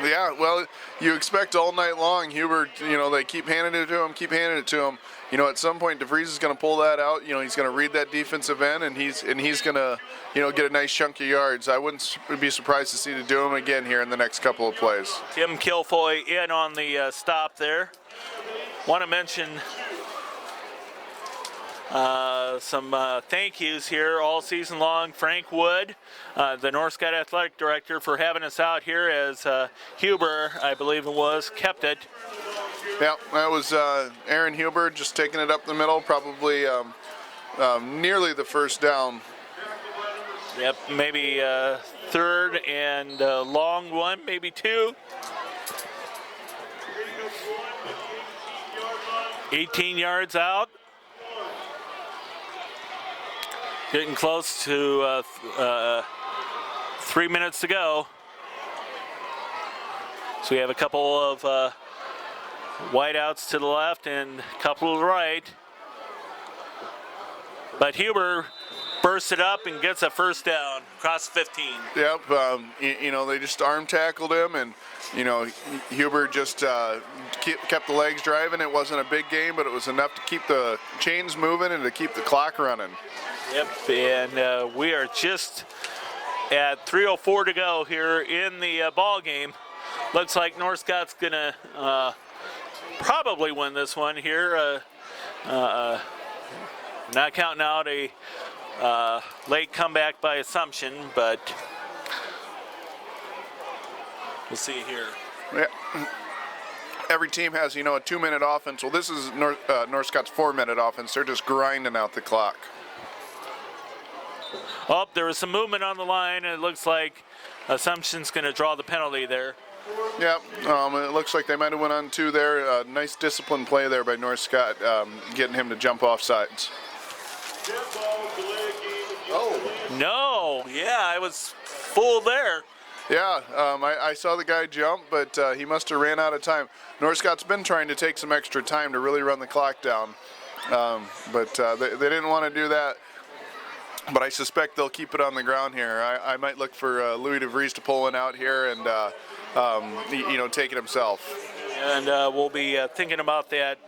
Yeah, well, you expect all night long Huber, they keep handing it to him, at some point DeVries is going to pull that out. He's going to read that defensive end, and he's going to, get a nice chunk of yards. I wouldn't be surprised to see to do him again here in the next couple of plays. Tim Kilfoy in on the stop there. Want to mention some thank yous here all season long. Frank Wood, the North Scott Athletic Director, for having us out here as Huber, I believe it was, kept it. Yeah, that was Aaron Huber just taking it up the middle, probably nearly the first down. Yep, maybe third and long one, maybe 2. 18 yards out. Getting close to 3 minutes to go. So we have a couple of wideouts to the left and a couple to the right. But Huber bursts it up and gets a first down across 15. Yep, they just arm tackled him, and Huber just kept the legs driving. It wasn't a big game, but it was enough to keep the chains moving and to keep the clock running. Yep, and we are just at 3:04 to go here in the ball game. Looks like North Scott's gonna probably win this one here. Not counting out a late comeback by Assumption, but we'll see here. Yeah. Every team has, a 2-minute offense. Well, this is North Scott's 4-minute offense. They're just grinding out the clock. Oh, there was some movement on the line, and it looks like Assumption's going to draw the penalty there. Yeah, it looks like they might have went on 2 there. Nice disciplined play there by North Scott, getting him to jump off sides. Oh. No, yeah, I was fooled there. Yeah, I saw the guy jump, but he must have ran out of time. North Scott's been trying to take some extra time to really run the clock down, but they didn't want to do that. But I suspect they'll keep it on the ground here. I might look for Louis DeVries to pull one out here and, take it himself. And we'll be thinking about that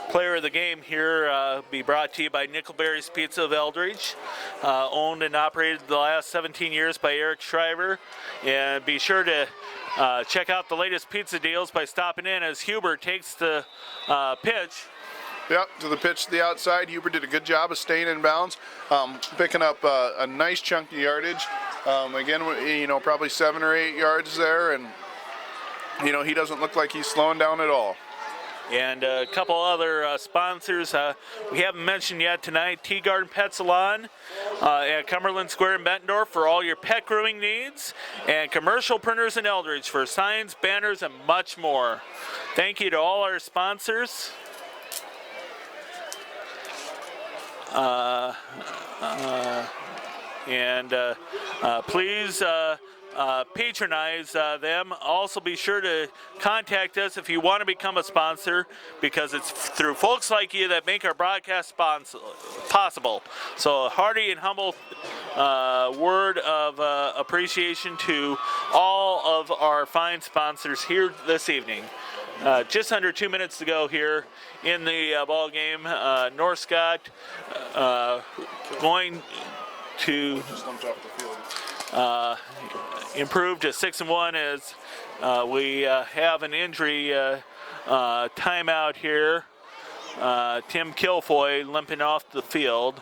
player of the game here. Be brought to you by Nickelberry's Pizza of Eldridge, owned and operated the last 17 years by Eric Shriver. And be sure to check out the latest pizza deals by stopping in as Huber takes the pitch. Yep, to the pitch to the outside. Huber did a good job of staying in bounds, picking up a nice chunk of yardage. Again, probably 7 or 8 yards there, and he doesn't look like he's slowing down at all. And a couple other sponsors we haven't mentioned yet tonight. Tea Garden Pet Salon at Cumberland Square in Bettendorf for all your pet grooming needs, and Commercial Printers in Eldridge for signs, banners, and much more. Thank you to all our sponsors. Please patronize them. Also, be sure to contact us if you want to become a sponsor, because it's through folks like you that make our broadcast possible. So a hearty and humble word of appreciation to all of our fine sponsors here this evening. Just under 2 minutes to go here in the ball game. North Scott going to improve to 6-1 as we have an injury timeout here. Tim Kilfoy limping off the field.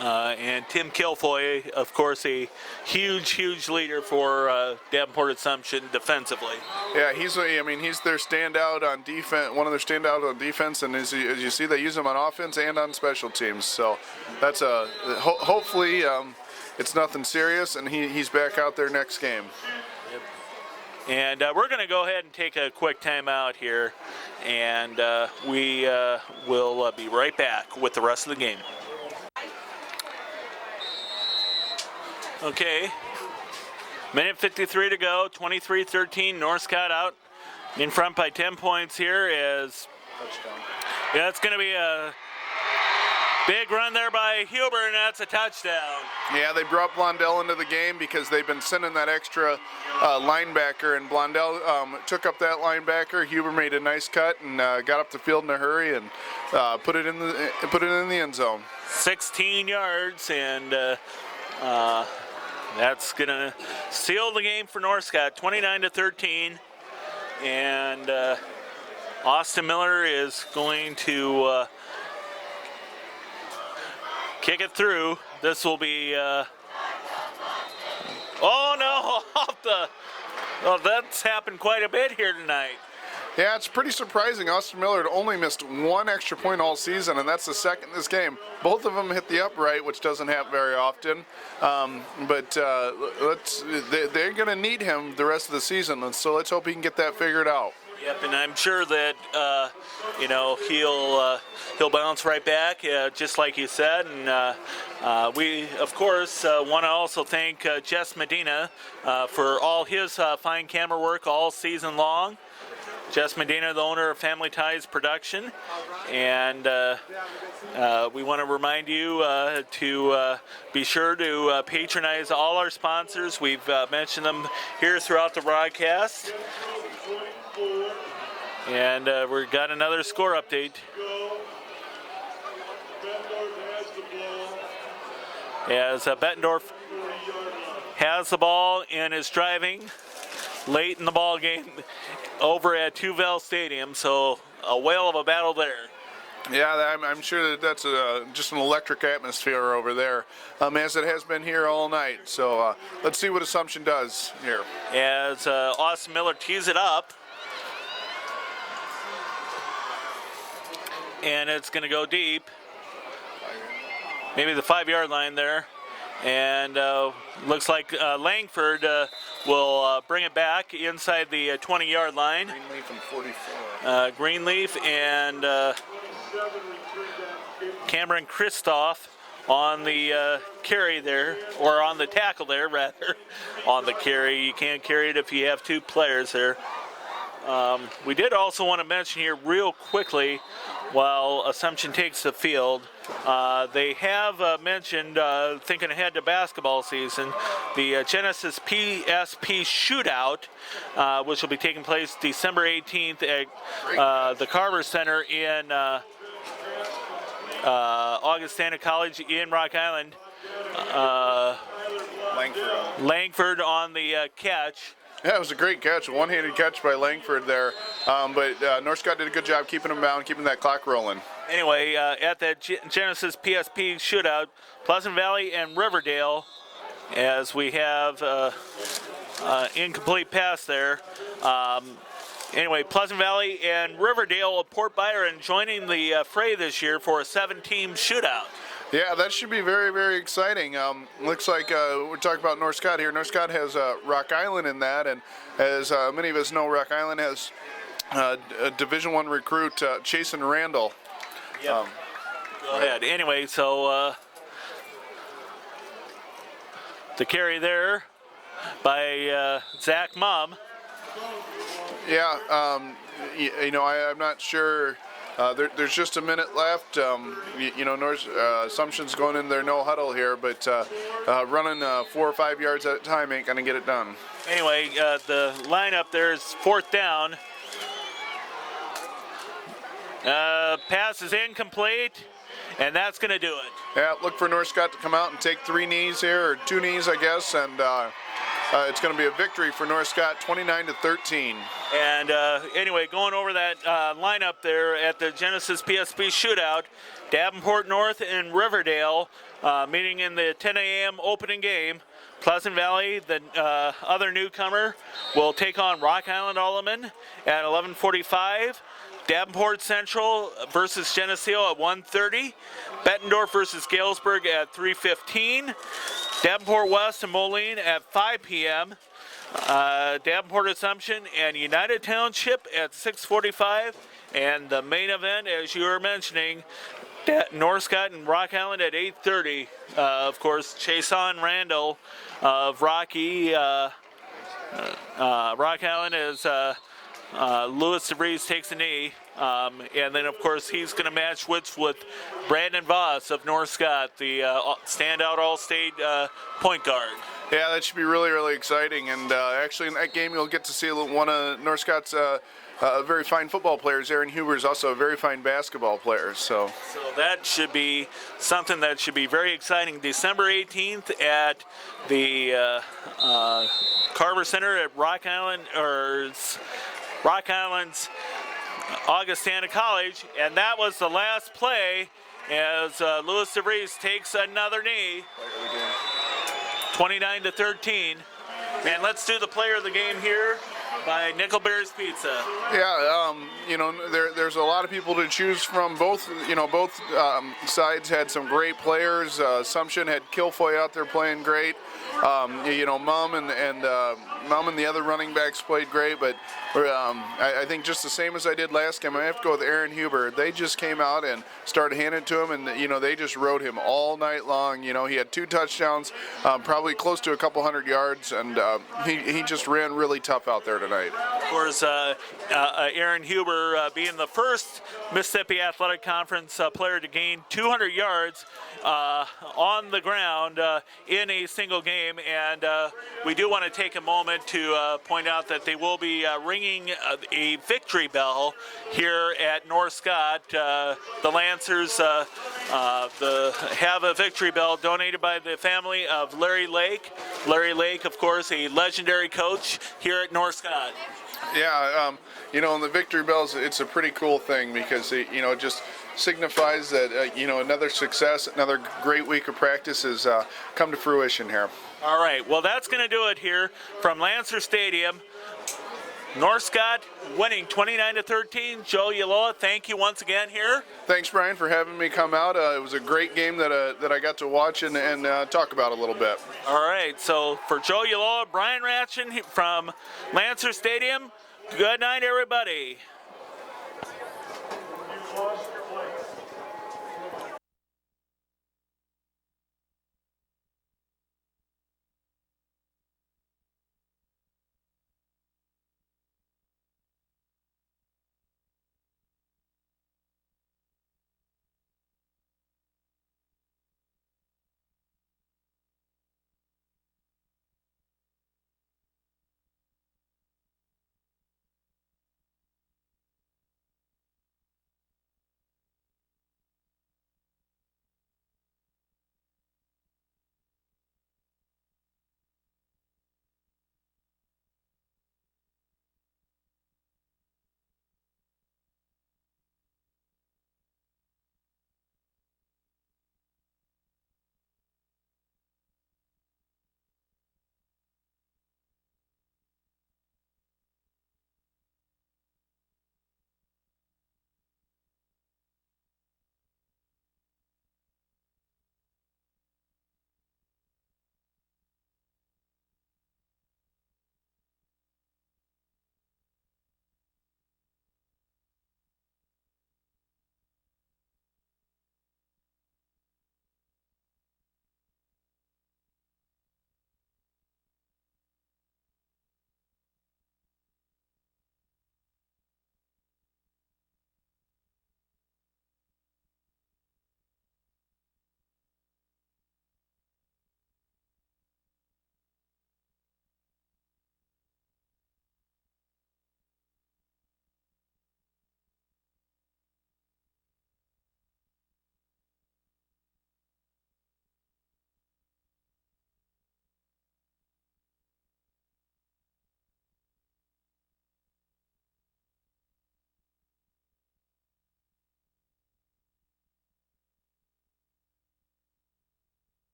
And Tim Kilfoy, of course, a huge leader for Davenport Assumption defensively. Yeah, he's their standout on defense, one of their standout on defense, and as you see, they use him on offense and on special teams. So that's hopefully it's nothing serious, and he's back out there next game. And we're going to go ahead and take a quick timeout here, and we will be right back with the rest of the game. Okay, minute 53 to go, 23-13, North Scott out in front by 10 points here as, yeah, it's going to be a big run there by Huber, and that's a touchdown. Yeah, they brought Blondell into the game because they've been sending that extra linebacker, and Blondell took up that linebacker. Huber made a nice cut and got up the field in a hurry and put it in the end zone. 16 yards, and that's going to seal the game for North Scott, 29-13. And Austin Miller is going to kick it through. This will be, oh no, well, that's happened quite a bit here tonight. Yeah, it's pretty surprising. Austin Miller had only missed one extra point all season, and that's the second this game. Both of them hit the upright, which doesn't happen very often. But they're going to need him the rest of the season, and so let's hope he can get that figured out. Yep, and I'm sure that he'll bounce right back, just like you said. And we, of course, want to also thank Jess Medina for all his fine camera work all season long. Jess Medina, the owner of Family Ties Production, and we want to remind you to be sure to patronize all our sponsors. We've mentioned them here throughout the broadcast, and we've got another score update. As Bettendorf has the ball and is driving late in the ball game over at Tuvell Stadium, so a whale of a battle there. Yeah, I'm sure that that's just an electric atmosphere over there, as it has been here all night. So let's see what Assumption does here. As Austin Miller tees it up, and it's going to go deep, maybe the 5-yard line there. And looks like Langford will bring it back inside the 20-yard line. Greenleaf and 44. Greenleaf and Cameron Kristoff on the carry there, or on the tackle there, rather. On the carry. You can't carry it if you have two players there. We did also want to mention here real quickly, while Assumption takes the field, they have mentioned, thinking ahead to basketball season, the Genesis PSP Shootout, which will be taking place December 18th at the Carver Center in Augustana College in Rock Island. Langford on the catch. Yeah, it was a great catch, a one-handed catch by Langford there. But North Scott did a good job keeping him bound, keeping that clock rolling. Anyway, at that Genesis PSP Shootout, Pleasant Valley and Riverdale, as we have incomplete pass there. Anyway, Pleasant Valley and Riverdale of Port Byron joining the fray this year for a 7-team shootout. Yeah, that should be very, very exciting. Looks like we're talking about North Scott here. North Scott has Rock Island in that, and as many of us know, Rock Island has a Division I recruit, Chasen Randall. Yep. Go ahead. Anyway, so The carry there by Zach Mum. Yeah, I'm not sure. There's just a minute left. North Assumption's going in their no huddle here, but running 4 or 5 yards at a time ain't going to get it done. Anyway, the lineup there is 4th down. Pass is incomplete, and that's going to do it. Yeah, look for North Scott to come out and take 3 knees here, or 2 knees, I guess, and it's going to be a victory for North Scott, 29-13. And anyway, going over that lineup there at the Genesis PSP shootout, Davenport North and Riverdale meeting in the 10 a.m. opening game. Pleasant Valley, the other newcomer, will take on Rock Island Alleman at 11:45. Davenport Central versus Geneseo at 1:30. Bettendorf versus Galesburg at 3:15. Davenport West and Moline at 5 p.m. Davenport Assumption and United Township at 6:45. And the main event, as you were mentioning, North Scott and Rock Island at 8:30. Of course, Chason Randall of Rocky. Rock Island is Lewis DeVries takes a knee. And then, of course, he's going to match wits with Brandon Voss of North Scott, the standout All-State point guard. Yeah, that should be really, really exciting. And actually, in that game, you'll get to see one of North Scott's very fine football players. Aaron Huber is also a very fine basketball player. So that should be something that should be very exciting. December 18th at the Carver Center at Rock Island's Augustana College, and that was the last play as Lewis DeVries takes another knee, 29-13. And let's do the player of the game here by Nickel Bears Pizza. Yeah, there's a lot of people to choose from. Both sides had some great players. Assumption had Kilfoy out there playing great. Mum and the other running backs played great, but I think just the same as I did last game, I have to go with Aaron Huber. They just came out and started handing it to him, and they just rode him all night long. He had 2 touchdowns, probably close to a couple hundred yards, and he just ran really tough out there tonight. Of course, Aaron Huber being the first Mississippi Athletic Conference player to gain 200 yards on the ground in a single game, and we do want to take a moment to point out that they will be ringing a victory bell here at North Scott. The Lancers have a victory bell donated by the family of Larry Lake. Larry Lake, of course, a legendary coach here at North Scott. Yeah, and the victory bells, it's a pretty cool thing because it just signifies that another success, another great week of practice has come to fruition here. All right, well, that's going to do it here from Lancer Stadium. North Scott winning 29-13. Joe Yaloa, thank you once again here. Thanks, Brian, for having me come out. It was a great game that I got to watch and talk about a little bit. All right, so for Joe Yaloa, Brian Ratchin from Lancer Stadium, good night, everybody.